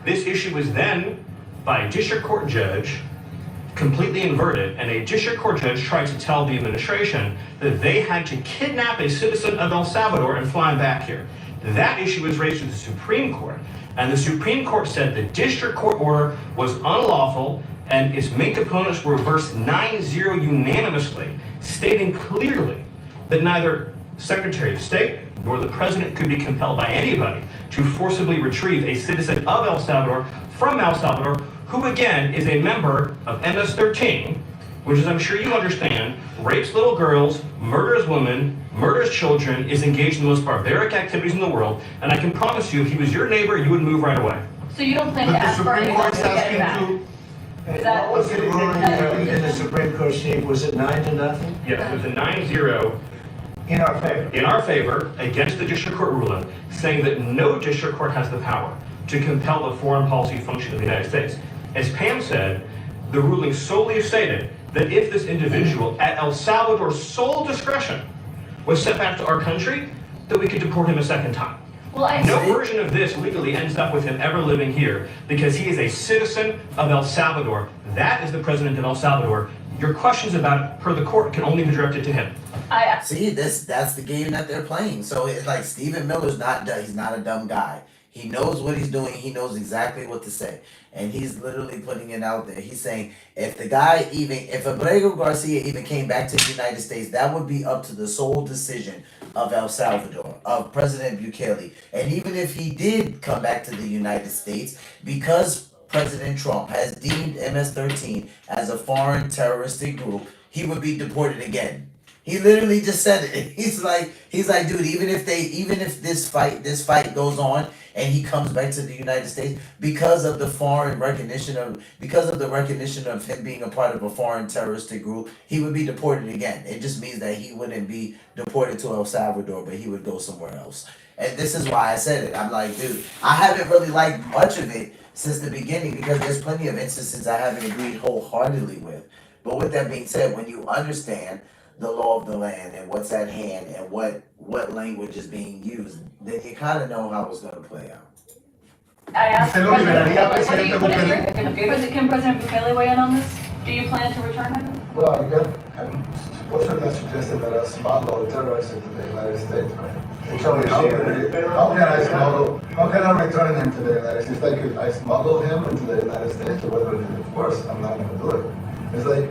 This issue was then, by a district court judge, completely inverted, and a district court judge tried to tell the administration that they had to kidnap a citizen of El Salvador and fly him back here. That issue was raised to the Supreme Court, and the Supreme Court said the district court order was unlawful, and its main components were reversed 9-0 unanimously, stating clearly that neither Secretary of State nor the President could be compelled by anybody to forcibly retrieve a citizen of El Salvador from El Salvador, who again is a member of MS-13, which, as I'm sure you understand, rapes little girls, murders women, murders children, is engaged in the most barbaric activities in the world, and I can promise you, if he was your neighbor, you would move right away. So you don't plan to ask for anyone to get him back? Is that What was the ruling in the Supreme Court, Steve? Was it 9-0? Yes, it was a 9-0 In our favor. in our favor against the district court ruling, saying that no district court has the power to compel the foreign policy function of the United States. As Pam said, the ruling solely stated that if this individual, at El Salvador's sole discretion, was sent back to our country, that we could deport him a second time. Well, No version of this legally ends up with him ever living here, because he is a citizen of El Salvador. That is the president of El Salvador. Your questions about it, per the court, can only be directed to him. See, that's the game that they're playing. So it's like Stephen Miller's he's not a dumb guy. He knows what he's doing. He knows exactly what to say. And he's literally putting it out there. He's saying if Abrego Garcia even came back to the United States, that would be up to the sole decision of El Salvador, of President Bukele. And even if he did come back to the United States, because President Trump has deemed MS-13 as a foreign terroristic group, he would be deported again. He literally just said it. He's like, dude, even if this fight goes on and he comes back to the United States because of the recognition of him being a part of a foreign terroristic group, he would be deported again. It just means that he wouldn't be deported to El Salvador, but he would go somewhere else. And this is why I said it. I'm like, dude, I haven't really liked much of it since the beginning because there's plenty of instances I haven't agreed wholeheartedly with. But with that being said, when you understand the law of the land and what's at hand and what language is being used, then you kind of know how it's going to play out. I asked can President Bukele weigh in on this? Do you plan to return him? Well, Washington suggested that I smuggle terrorists into the United States, right? How can I return him to the United States? Like, I smuggle him into the United States, or whether of course I'm not going to do it. It's like,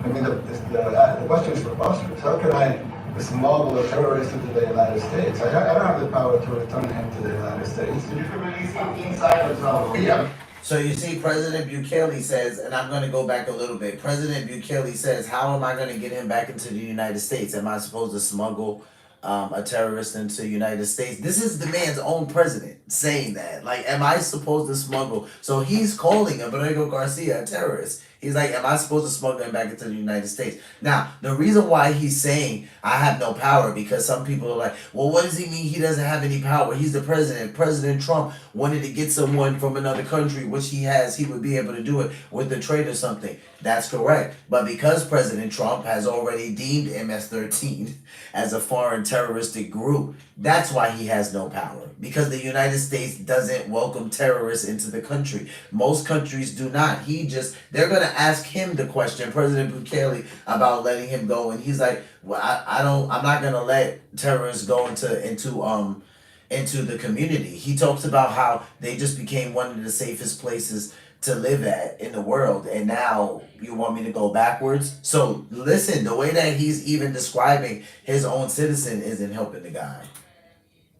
I mean, the question is preposterous. How can I smuggle a terrorist into the United States? I don't have the power to return him to the United States. You can release him inside of trouble. Yeah. So you see, President Bukele says, and I'm going to go back a little bit. President Bukele says, how am I going to get him back into the United States? Am I supposed to smuggle a terrorist into the United States? This is the man's own president saying that. Like, am I supposed to smuggle? So he's calling Abrego Garcia a terrorist. He's like, am I supposed to smuggle him back into the United States? Now, the reason why he's saying I have no power, because some people are like, well, what does he mean he doesn't have any power? He's the president. President Trump wanted to get someone from another country, which he has, he would be able to do it with a trade or something. That's correct. But because President Trump has already deemed MS-13 as a foreign terroristic group, that's why he has no power. Because the United States doesn't welcome terrorists into the country. Most countries do not. They're going to ask him the question, President Bukele, about letting him go. And he's like, well, I'm not going to let terrorists go into the community. He talks about how they just became one of the safest places to live at in the world, and now you want me to go backwards? So listen, the way that he's even describing his own citizen isn't helping the guy.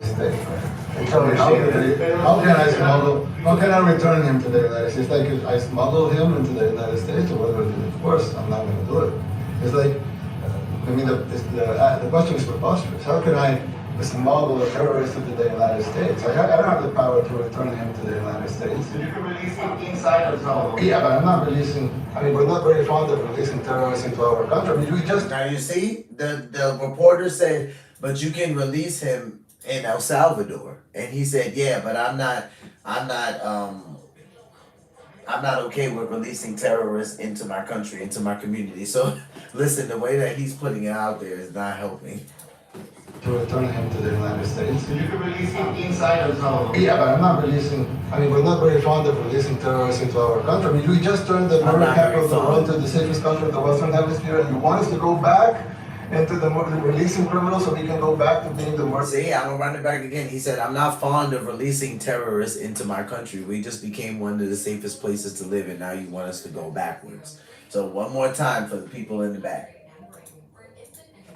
How can I return him to the United States? Like, I smuggle him into the United States, or whether of course I'm not going to do it. It's like, I mean, the question is preposterous. How can I smuggle a terrorist into the United States? I don't have the power to return him to the United States. You can release him inside of trouble. Yeah, but I'm not releasing. I mean, we're not very fond of releasing terrorists into our country. I mean, we just. Now you see, the reporter said, but you can release him in El Salvador, and he said, yeah, but I'm not okay with releasing terrorists into my country, into my community. So listen, the way that he's putting it out there is not helping. To return him to the United States. You can release him inside of trouble. Yeah, but I'm not releasing. I mean, we're not very fond of releasing terrorists into our country. I mean, we just turned the murder capital of the world to the safest country in the Western Hemisphere, and you want us to go back into the releasing criminals so we can go back to being the murder. See, I'm gonna run it back again. He said, I'm not fond of releasing terrorists into my country. We just became one of the safest places to live, and now you want us to go backwards. So one more time for the people in the back.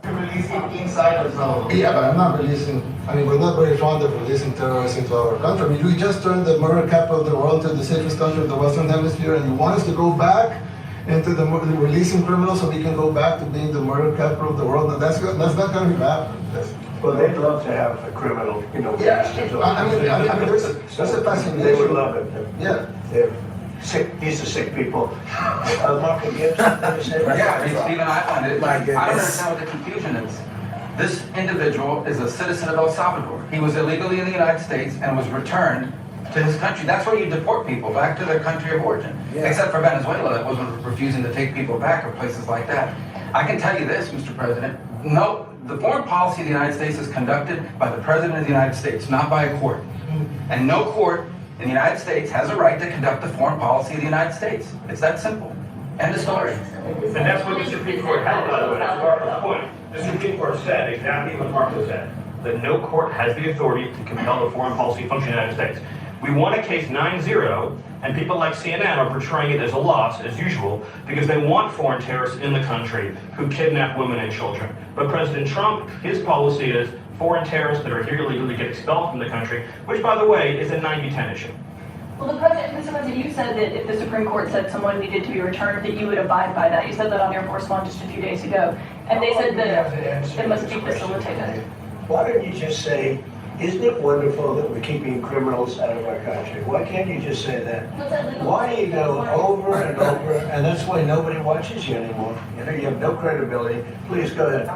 Release him inside of trouble. Yeah, but I'm not releasing. I mean, we're not very fond of releasing terrorists into our country. I mean, we just turned the murder capital of the world to the safest country in the Western Hemisphere, and you want us to go back into the releasing criminals so we can go back to being the murder capital of the world. And that's not going to be happening. Well, they'd love to have a criminal, Yeah, I mean, there's a fascination. They would love it. Yeah. They're sick, these are sick people. Mark, again, yeah, I mean, Stephen, I find it, I don't understand what the confusion is. This individual is a citizen of El Salvador. He was illegally in the United States and was returned to his country. That's where you deport people, back to their country of origin. Yeah. Except for Venezuela, that wasn't refusing to take people back, or places like that. I can tell you this, Mr. President, no, the foreign policy of the United States is conducted by the President of the United States, not by a court. And no court in the United States has a right to conduct the foreign policy of the United States. It's that simple. End of story. And that's what the Supreme Court held, by the way. That's Marco's point. The Supreme Court said exactly what Marco said, that no court has the authority to compel the foreign policy function of the United States. We won a case 9-0, and people like CNN are portraying it as a loss, as usual, because they want foreign terrorists in the country who kidnap women and children. But President Trump, his policy is foreign terrorists that are here illegally get expelled from the country, which, by the way, is a 90-10 issue. Well, Mr. President, you said that if the Supreme Court said someone needed to be returned, that you would abide by that. You said that on Air Force One just a few days ago. And they said that it must be facilitated. Why don't you just say, isn't it wonderful that we're keeping criminals out of our country? Why can't you just say that? Why do you go over and over, and that's why nobody watches you anymore? You know, you have no credibility. Please go ahead.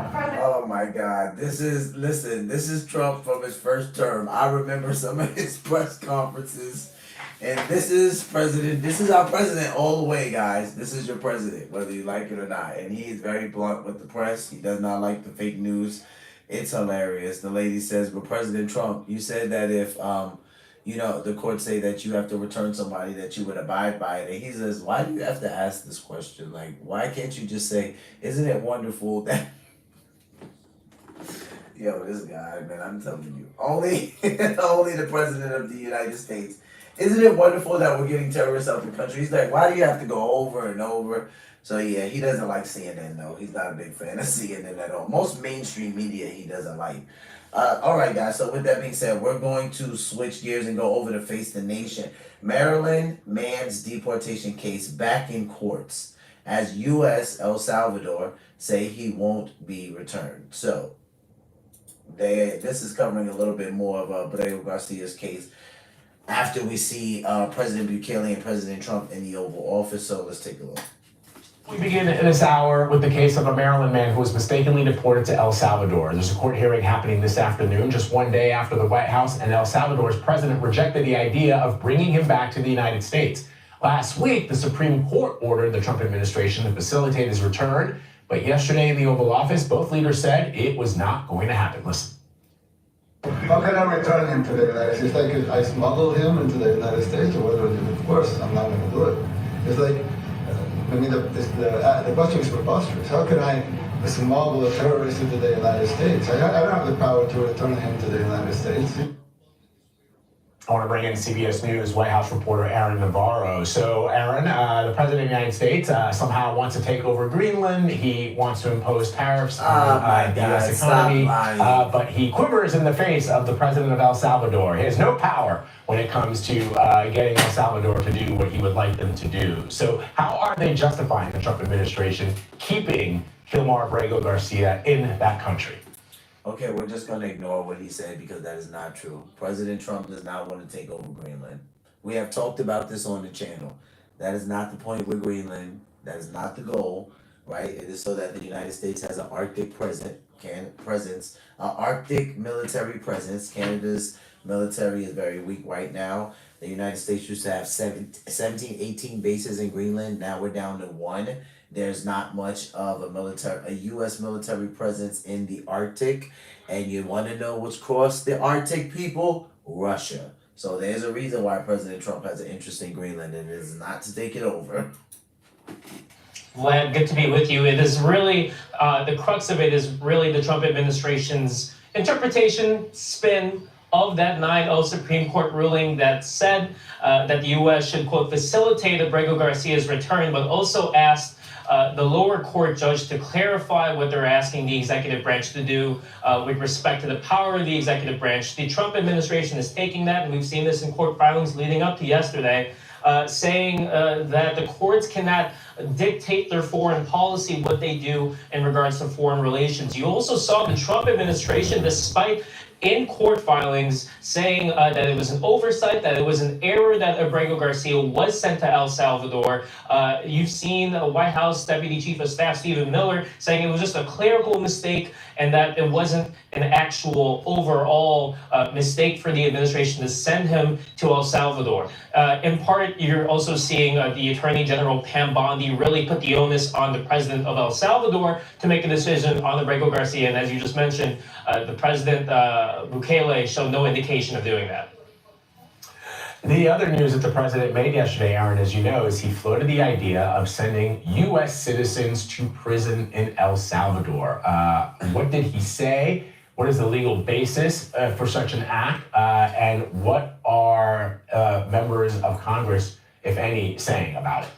Oh my God, this is Trump from his first term. I remember some of his press conferences. And this is our president all the way, guys. This is your president, whether you like it or not. And he is very blunt with the press. He does not like the fake news. It's hilarious. The lady says, but President Trump, you said that if, the courts say that you have to return somebody, that you would abide by it. And he says, why do you have to ask this question? Like, why can't you just say, isn't it wonderful that... Yo, this guy, man, I'm telling you. Only the president of the United States. Isn't it wonderful that we're getting terrorists out of the country? He's like, why do you have to go over and over? So yeah, he doesn't like CNN though. He's not a big fan of CNN at all. Most mainstream media he doesn't like. All right, guys. So with that being said, we're going to switch gears and go over to Face the Nation. Maryland man's deportation case back in courts as U.S. El Salvador say he won't be returned. So this is covering a little bit more of Bukele Garcia's case after we see President Bukele and President Trump in the Oval Office. So let's take a look. We begin this hour with the case of a Maryland man who was mistakenly deported to El Salvador. There's a court hearing happening this afternoon, just one day after the White House and El Salvador's president rejected the idea of bringing him back to the United States. Last week, the Supreme Court ordered the Trump administration to facilitate his return, but yesterday in the Oval Office, both leaders said it was not going to happen. Listen. How can I return him to the United States? Like, I smuggled him into the United States, or whatever. Of course, I'm not going to do it. It's like, the question is preposterous. How can I smuggle a terrorist into the United States? I don't have the power to return him to the United States. I want to bring in CBS News White House reporter Aaron Navarro. So, Aaron, the president of the United States somehow wants to take over Greenland. He wants to impose tariffs on the U.S. economy, but he quivers in the face of the president of El Salvador. He has no power when it comes to getting El Salvador to do what he would like them to do. So, how are they justifying the Trump administration keeping Gilmar Abrego Garcia in that country? Okay, we're just going to ignore what he said because that is not true. President Trump does not want to take over Greenland. We have talked about this on the channel. That is not the point with Greenland. That is not the goal, right? It is so that the United States has an Arctic presence, Arctic military presence. Canada's military is very weak right now. The United States used to have 17, 18 bases in Greenland. Now we're down to 1. There's not much of a U.S. military presence in the Arctic. And you want to know what's crossed the Arctic, people? Russia. So there's a reason why President Trump has an interest in Greenland, and it is not to take it over. Vlad, good to be with you. It is really, the crux of it is really the Trump administration's interpretation, spin of that 9-0 Supreme Court ruling that said that the U.S. should, quote, facilitate Abrego Garcia's return, but also asked the lower court judge to clarify what they're asking the executive branch to do with respect to the power of the executive branch. The Trump administration is taking that, and we've seen this in court filings leading up to yesterday, saying that the courts cannot dictate their foreign policy, what they do in regards to foreign relations. You also saw the Trump administration, despite in court filings saying that it was an oversight, that it was an error that Abrego Garcia was sent to El Salvador. You've seen White House Deputy Chief of Staff Stephen Miller saying it was just a clerical mistake and that it wasn't an actual overall mistake for the administration to send him to El Salvador. In part, you're also seeing the Attorney General Pam Bondi really put the onus on the president of El Salvador to make a decision on Abrego Garcia. And as you just mentioned, the president, Bukele, showed no indication of doing that. The other news that the president made yesterday, Aaron, as you know, is he floated the idea of sending U.S. citizens to prison in El Salvador. What did he say? What is the legal basis for such an act? And what are members of Congress, if any, saying about it?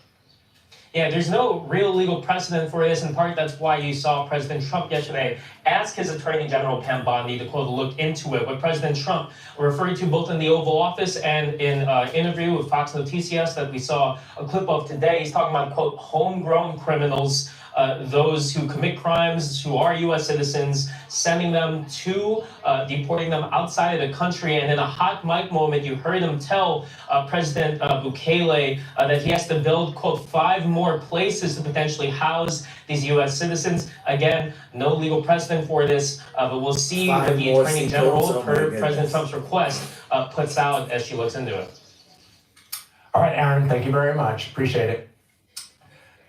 Yeah, there's no real legal precedent for this. In part, that's why you saw President Trump yesterday ask his Attorney General Pam Bondi to quote look into it. What President Trump referred to both in the Oval Office and in an interview with Fox Noticias that we saw a clip of today, he's talking about quote homegrown criminals, those who commit crimes, who are U.S. citizens, sending them to, deporting them outside of the country. And in a hot mic moment, you heard him tell President Bukele that he has to build, quote, 5 more places to potentially house these U.S. citizens. Again, no legal precedent for this, but we'll see what the Attorney General, per President Trump's request, puts out as she looks into it. All right, Aaron, thank you very much. Appreciate it.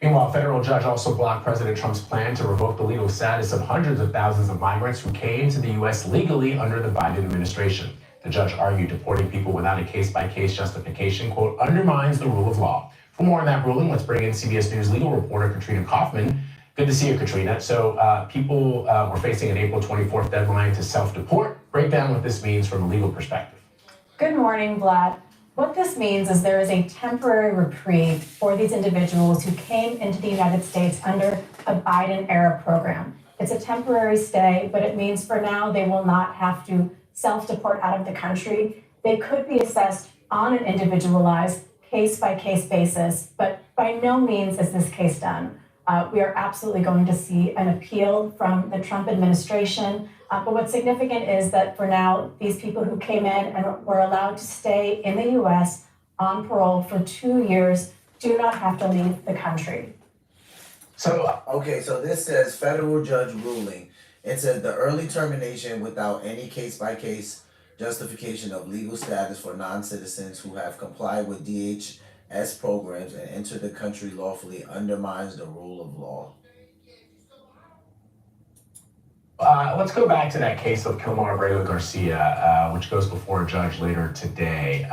Meanwhile, a federal judge also blocked President Trump's plan to revoke the legal status of hundreds of thousands of migrants who came to the U.S. legally under the Biden administration. The judge argued deporting people without a case-by-case justification, quote, undermines the rule of law. For more on that ruling, let's bring in CBS News legal reporter Katrina Kaufman. Good to see you, Katrina. So people were facing an April 24th deadline to self-deport. Break down what this means from a legal perspective. Good morning, Vlad. What this means is there is a temporary reprieve for these individuals who came into the United States under a Biden-era program. It's a temporary stay, but it means for now they will not have to self-deport out of the country. They could be assessed on an individualized case-by-case basis, but by no means is this case done. We are absolutely going to see an appeal from the Trump administration. But what's significant is that for now, these people who came in and were allowed to stay in the U.S. on parole for 2 years do not have to leave the country. So, okay, so this says federal judge ruling. It says the early termination without any case-by-case justification of legal status for non-citizens who have complied with DHS programs and entered the country lawfully undermines the rule of law. Let's go back to that case of Kilmar Abrego Garcia, which goes before a judge later today.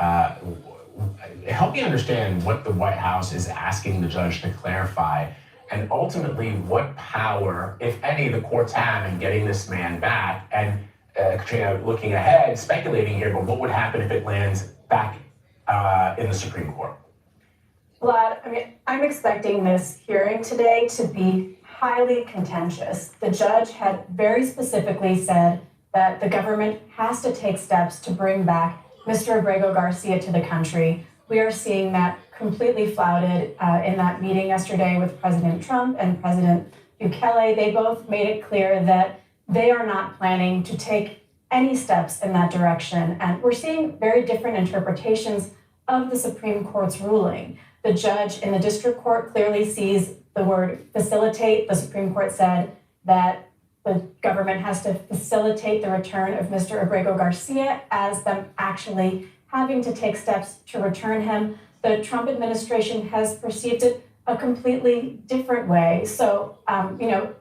Help me understand what the White House is asking the judge to clarify, and ultimately what power, if any, the courts have in getting this man back. And Katrina, looking ahead, speculating here, but what would happen if it lands back in the Supreme Court? Vlad, I'm expecting this hearing today to be highly contentious. The judge had very specifically said that the government has to take steps to bring back Mr. Abrego Garcia to the country. We are seeing that completely flouted in that meeting yesterday with President Trump and President Bukele. They both made it clear that they are not planning to take any steps in that direction. And we're seeing very different interpretations of the Supreme Court's ruling. The judge in the district court clearly sees the word facilitate. The Supreme Court said that the government has to facilitate the return of Mr. Abrego Garcia as them actually having to take steps to return him. The Trump administration has perceived it a completely different way. So,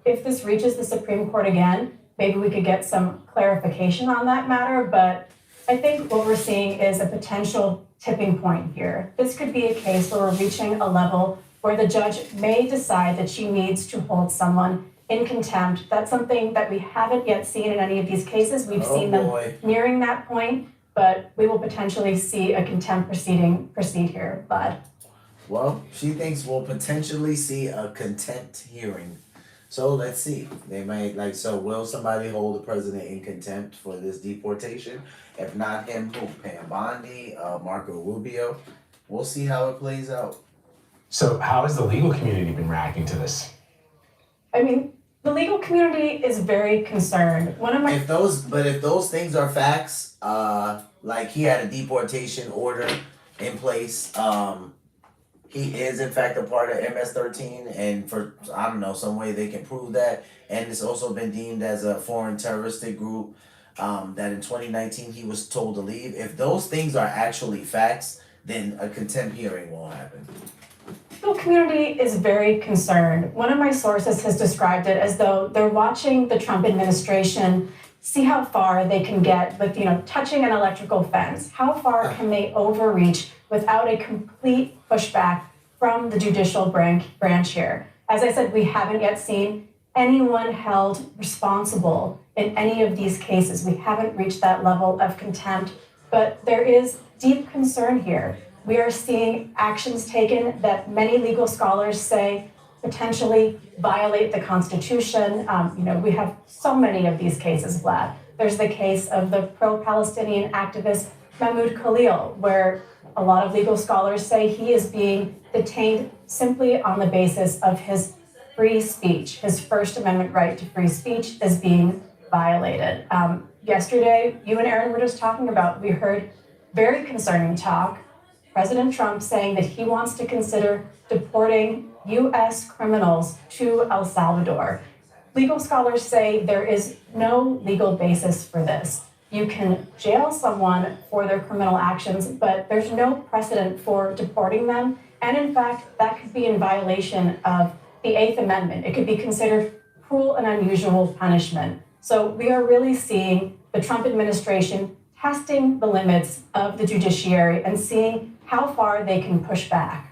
if this reaches the Supreme Court again, maybe we could get some clarification on that matter. But I think what we're seeing is a potential tipping point here. This could be a case where we're reaching a level where the judge may decide that she needs to hold someone in contempt. That's something that we haven't yet seen in any of these cases. We've seen them nearing that point, but we will potentially see a contempt proceed here. But well, she thinks we'll potentially see a contempt hearing. So let's see. They might so will somebody hold the president in contempt for this deportation? If not him, who? Pam Bondi, Marco Rubio. We'll see how it plays out. So how has the legal community been reacting to this? The legal community is very concerned. If those things are facts, like he had a deportation order in place, he is in fact a part of MS-13, and for some way they can prove that, and it's also been deemed as a foreign terroristic group. That in 2019 he was told to leave. If those things are actually facts, then a contempt hearing won't happen. The legal community is very concerned. One of my sources has described it as though they're watching the Trump administration see how far they can get with, touching an electrical fence. How far can they overreach without a complete pushback from the judicial branch here? As I said, we haven't yet seen anyone held responsible in any of these cases. We haven't reached that level of contempt, but there is deep concern here. We are seeing actions taken that many legal scholars say potentially violate the Constitution. We have so many of these cases, Vlad. There's the case of the pro-Palestinian activist Mahmoud Khalil, where a lot of legal scholars say he is being detained simply on the basis of his free speech. His First Amendment right to free speech is being violated. Yesterday, you and Aaron were just talking about, we heard very concerning talk. President Trump saying that he wants to consider deporting U.S. criminals to El Salvador. Legal scholars say there is no legal basis for this. You can jail someone for their criminal actions, but there's no precedent for deporting them. And in fact, that could be in violation of the Eighth Amendment. It could be considered cruel and unusual punishment. So we are really seeing the Trump administration testing the limits of the judiciary and seeing how far they can push back.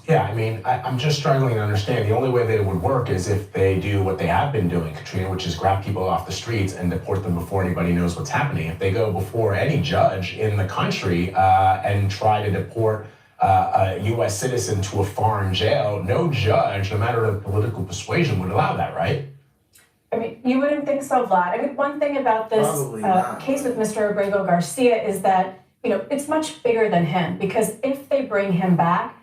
Yeah, I mean, I'm just struggling to understand. The only way that it would work is if they do what they have been doing, Katrina, which is grab people off the streets and deport them before anybody knows what's happening. If they go before any judge in the country and try to deport a U.S. citizen to a foreign jail, no judge, no matter the political persuasion, would allow that, right? I mean, you wouldn't think so, Vlad. I mean, one thing about this case with Mr. Abrego Garcia is that, it's much bigger than him, because if they bring him back,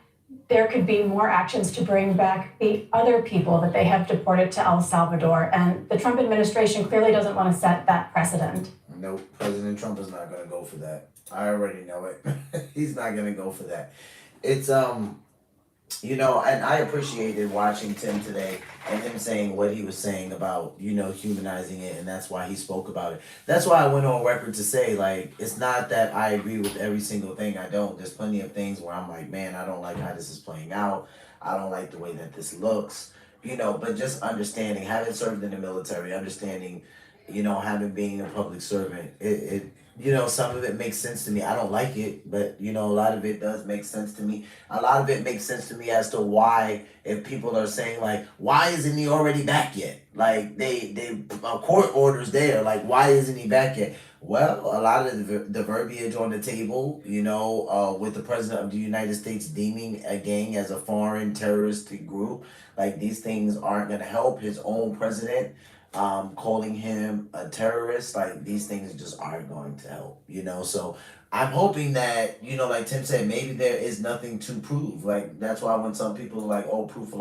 there could be more actions to bring back the other people that they have deported to El Salvador. And the Trump administration clearly doesn't want to set that precedent. Nope, President Trump is not going to go for that. I already know it. He's not going to go for that. It's, and I appreciated watching Tim today and him saying what he was saying about, humanizing it, and that's why he spoke about it. That's why I went on record to say, it's not that I agree with every single thing. I don't. There's plenty of things where I'm like, man, I don't like how this is playing out. I don't like the way that this looks, but just understanding, having served in the military, understanding, having being a public servant, some of it makes sense to me. I don't like it, but a lot of it does make sense to me. A lot of it makes sense to me as to why, if people are saying why isn't he already back yet? They court orders there. Why isn't he back yet? Well, a lot of the verbiage on the table, with the president of the United States deeming a gang as a foreign terroristic group, these things aren't going to help his own president. Calling him a terrorist, these things just aren't going to help, so I'm hoping that, like Tim said, maybe there is nothing to prove. That's why when some people are oh, proof of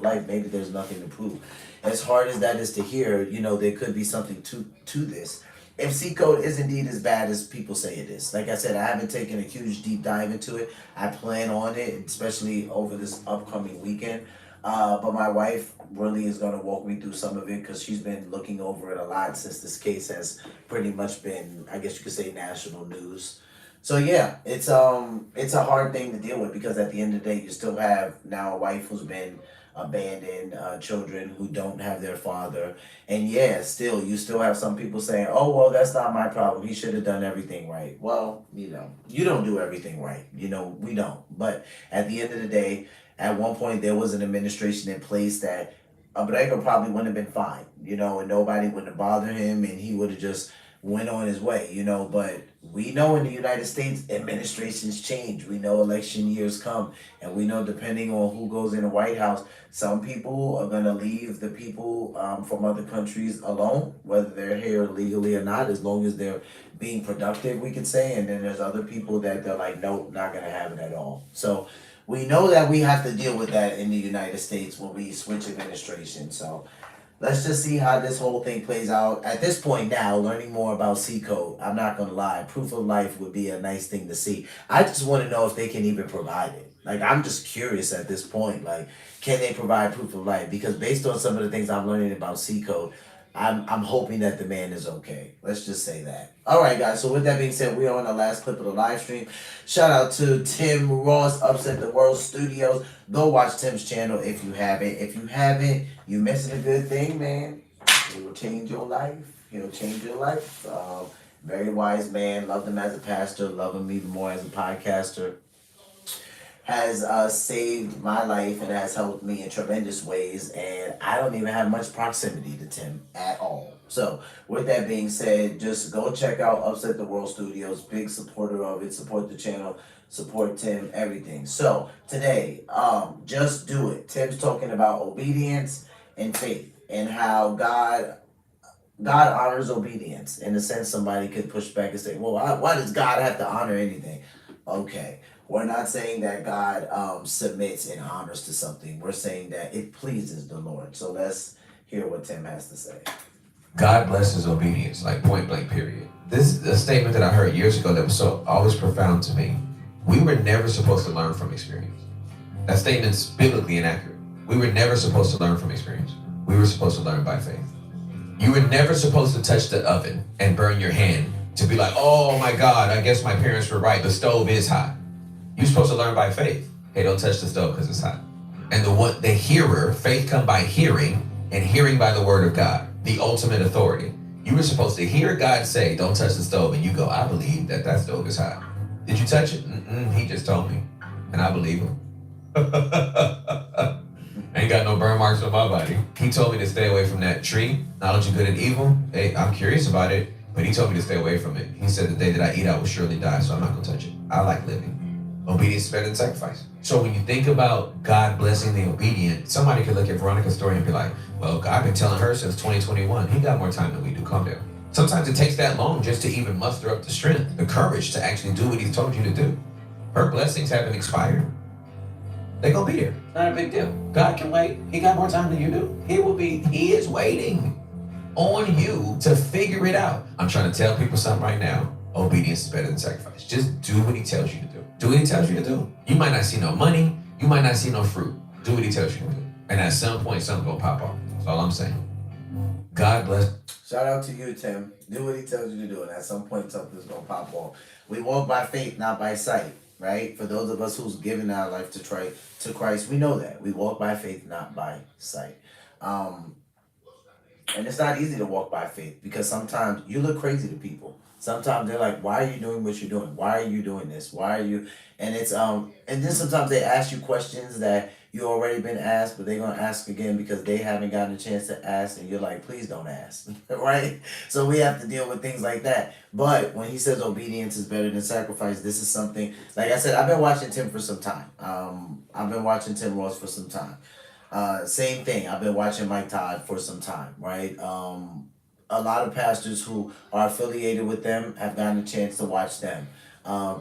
life, maybe there's nothing to prove. As hard as that is to hear, there could be something to this. If C code is indeed as bad as people say it is, like I said, I haven't taken a huge deep dive into it. I plan on it, especially over this upcoming weekend. But my wife really is going to walk me through some of it because she's been looking over it a lot since this case has pretty much been, I guess you could say, national news. So yeah, it's a hard thing to deal with because at the end of the day, you still have now a wife who's been abandoned, children who don't have their father. And yeah, you still have some people saying, oh, well, that's not my problem. He should have done everything right. Well, you don't do everything right. We don't. But at the end of the day, at one point, there was an administration in place that Abrego probably wouldn't have been fine, and nobody wouldn't have bothered him, and he would have just went on his way, but we know in the United States, administrations change. We know election years come, and we know depending on who goes in the White House, some people are going to leave the people from other countries alone, whether they're here legally or not, as long as they're being productive, we could say, and then there's other people that they're like, nope, not going to have it at all. So we know that we have to deal with that in the United States when we switch administration. So let's just see how this whole thing plays out. At this point now, learning more about C code, I'm not going to lie, proof of life would be a nice thing to see. I just want to know if they can even provide it. I'm just curious at this point, can they provide proof of life? Because based on some of the things I'm learning about C code, I'm hoping that the man is okay. Let's just say that. All right, guys. So with that being said, we are on the last clip of the live stream. Shout out to Tim Ross, Upset the World Studios. Go watch Tim's channel if you haven't. If you haven't, you're missing a good thing, man. It will change your life. He'll change your life. Very wise man. Loved him as a pastor. Love him even more as a podcaster. Has saved my life and has helped me in tremendous ways. And I don't even have much proximity to Tim at all. So with that being said, just go check out Upset the World Studios. Big supporter of it. Support the channel. Support Tim. Everything. So today, just do it. Tim's talking about obedience and faith and how God honors obedience. In a sense, somebody could push back and say, well, why does God have to honor anything? Okay, we're not saying that God submits and honors to something. We're saying that it pleases the Lord. So let's hear what Tim has to say. God blesses obedience, like point blank, period. This is a statement that I heard years ago that was so always profound to me. We were never supposed to learn from experience. That statement's biblically inaccurate. We were never supposed to learn from experience. We were supposed to learn by faith. You were never supposed to touch the oven and burn your hand to be like, oh my God, I guess my parents were right. The stove is hot. You're supposed to learn by faith. Hey, don't touch the stove because it's hot. And the hearer, faith come by hearing, and hearing by the word of God, the ultimate authority. You were supposed to hear God say, don't touch the stove, and you go, I believe that stove is hot. Did you touch it? He just told me, and I believe him. I ain't got no burn marks on my body. He told me to stay away from that tree, knowledge of good and evil. Hey, I'm curious about it, but he told me to stay away from it. He said the day that I eat, I will surely die, so I'm not gonna touch it. I like living. Obedience is better than sacrifice. So when you think about God blessing the obedient, somebody could look at Veronica's story and be like, well, I've been telling her since 2021. He got more time than we do. Calm down. Sometimes it takes that long just to even muster up the strength, the courage to actually do what he's told you to do. Her blessings haven't expired. They're gonna be there. Not a big deal. God can wait. He got more time than you do. He is waiting on you to figure it out. I'm trying to tell people something right now. Obedience is better than sacrifice. Just do what he tells you to do. Do what he tells you to do. You might not see no money. You might not see no fruit. Do what he tells you to do. And at some point, something gonna pop off. That's all I'm saying. God bless. Shout out to you, Tim. Do what he tells you to do. And at some point, something's gonna pop off. We walk by faith, not by sight. Right? For those of us who's given our life to Christ, we know that. We walk by faith, not by sight. And it's not easy to walk by faith because sometimes you look crazy to people. Sometimes they're like, why are you doing what you're doing? Why are you doing this? Why are you? And it's and then sometimes they ask you questions that you already been asked, but they're gonna ask again because they haven't gotten a chance to ask, and you're like, please don't ask, right? So we have to deal with things like that. But when he says obedience is better than sacrifice, this is something. Like I said, I've been watching Tim for some time. I've been watching Tim Ross for some time. Same thing. I've been watching Mike Todd for some time, right? A lot of pastors who are affiliated with them have gotten a chance to watch them.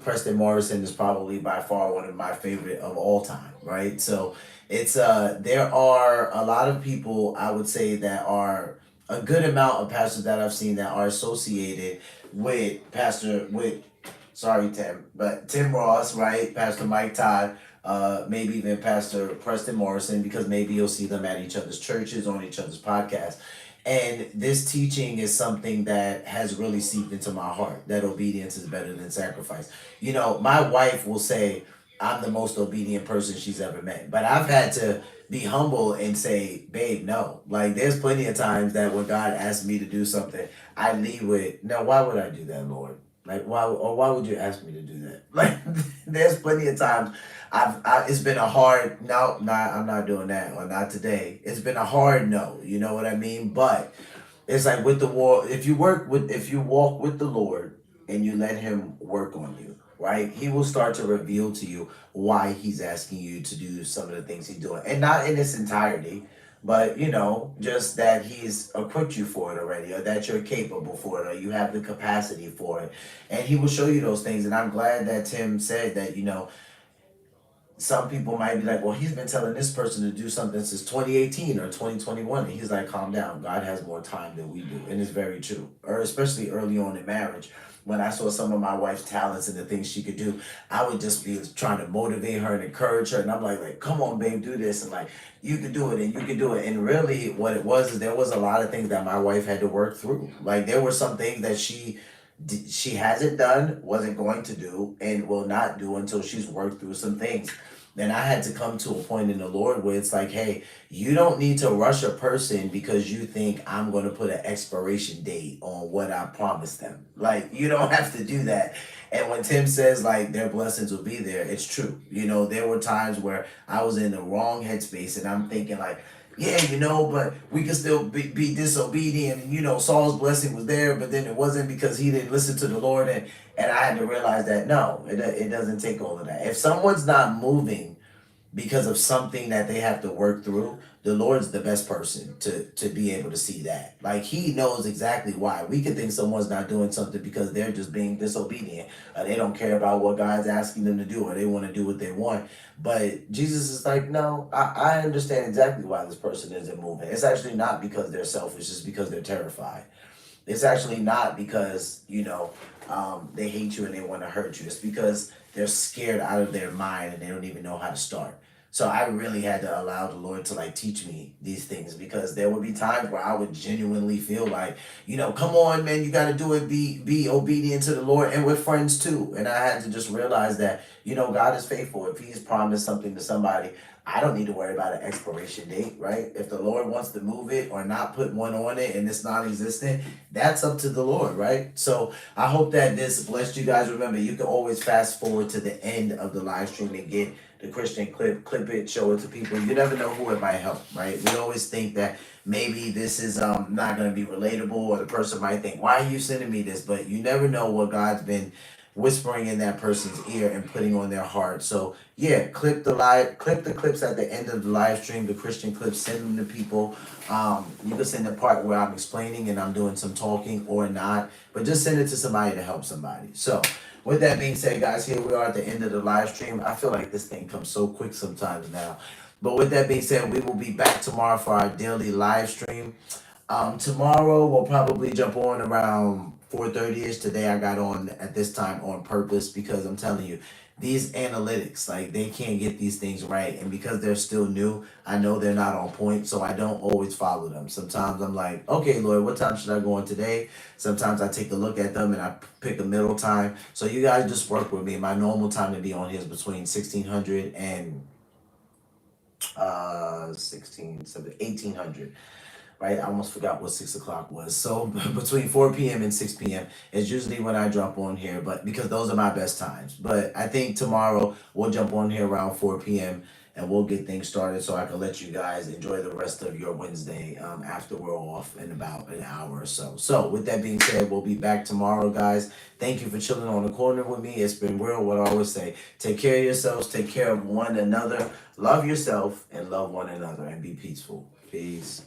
Preston Morrison is probably by far one of my favorite of all time, right? So it's there are a lot of people, I would say, that are a good amount of pastors that I've seen that are associated with Tim Ross, right? Pastor Mike Todd, maybe even Pastor Preston Morrison, because maybe you'll see them at each other's churches, on each other's podcasts. And this teaching is something that has really seeped into my heart, that obedience is better than sacrifice. You know, my wife will say, I'm the most obedient person she's ever met. But I've had to be humble and say, babe, no. Like, there's plenty of times that when God asks me to do something, I lead with, no, why would I do that, Lord? Like, why would you ask me to do that? Like, there's plenty of times it's been a hard, no, I'm not doing that, or not today. It's been a hard no, you know what I mean? But it's like with the war, if you walk with the Lord and you let him work on you, right? He will start to reveal to you why he's asking you to do some of the things he's doing. And not in its entirety, but, you know, just that he's equipped you for it already, or that you're capable for it, or you have the capacity for it. And he will show you those things. And I'm glad that Tim said that, you know, some people might be like, well, he's been telling this person to do something since 2018 or 2021. And he's like, calm down. God has more time than we do. And it's very true. Or especially early on in marriage, when I saw some of my wife's talents and the things she could do, I would just be trying to motivate her and encourage her. And I'm like, come on, babe, do this. And like, you can do it and you can do it. And really what it was is there was a lot of things that my wife had to work through. Like, there were some things that she hasn't done, wasn't going to do, and will not do until she's worked through some things. And I had to come to a point in the Lord where it's like, hey, you don't need to rush a person because you think I'm going to put an expiration date on what I promised them. Like, you don't have to do that. And when Tim says like their blessings will be there, it's true. You know, there were times where I was in the wrong headspace and I'm thinking like, yeah, you know, but we can still be disobedient. And, you know, Saul's blessing was there, but then it wasn't because he didn't listen to the Lord. And I had to realize that no, it doesn't take all of that. If someone's not moving because of something that they have to work through, the Lord's the best person to be able to see that. Like he knows exactly why. We could think someone's not doing something because they're just being disobedient, or they don't care about what God's asking them to do, or they want to do what they want. But Jesus is like, no, I understand exactly why this person isn't moving. It's actually not because they're selfish, it's because they're terrified. It's actually not because, you know, they hate you and they want to hurt you. It's because they're scared out of their mind and they don't even know how to start. So I really had to allow the Lord to like teach me these things, because there would be times where I would genuinely feel like, you know, come on, man, you got to do it. Be obedient to the Lord, and we're friends too. And I had to just realize that, you know, God is faithful. If He's promised something to somebody, I don't need to worry about an expiration date, right? If the Lord wants to move it or not put one on it and it's non-existent, that's up to the Lord, right? So I hope that this blessed you guys. Remember, you can always fast forward to the end of the live stream and get the Christian clip it, show it to people. You never know who it might help, right? We always think that maybe this is not going to be relatable, or the person might think, why are you sending me this? But you never know what God's been whispering in that person's ear and putting on their heart. So yeah, clip the clips at the end of the live stream, the Christian clips, send them to people. You can send the part where I'm explaining and I'm doing some talking or not, but just send it to somebody to help somebody. So with that being said, guys, here we are at the end of the live stream. I feel like this thing comes so quick sometimes now. But with that being said, we will be back tomorrow for our daily live stream. Tomorrow we'll probably jump on around 4:30ish. Today I got on at this time on purpose, because I'm telling you, these analytics, like, they can't get these things right. And because they're still new, I know they're not on point, so I don't always follow them. Sometimes I'm like, okay, Lord, what time should I go on today? Sometimes I take a look at them and I pick a middle time. So you guys just work with me. My normal time to be on here is between 1600 and 1800. Right, I almost forgot what 6 o'clock was. So between 4 p.m. and 6 p.m. is usually when I jump on here, but because those are my best times. But I think tomorrow we'll jump on here around 4 p.m. and we'll get things started, so I can let you guys enjoy the rest of your Wednesday after we're off in about an hour or so. So with that being said, we'll be back tomorrow, guys. Thank you for chilling on the corner with me. It's been real. What I always say, take care of yourselves, take care of one another, love yourself, and love one another, and be peaceful. Peace.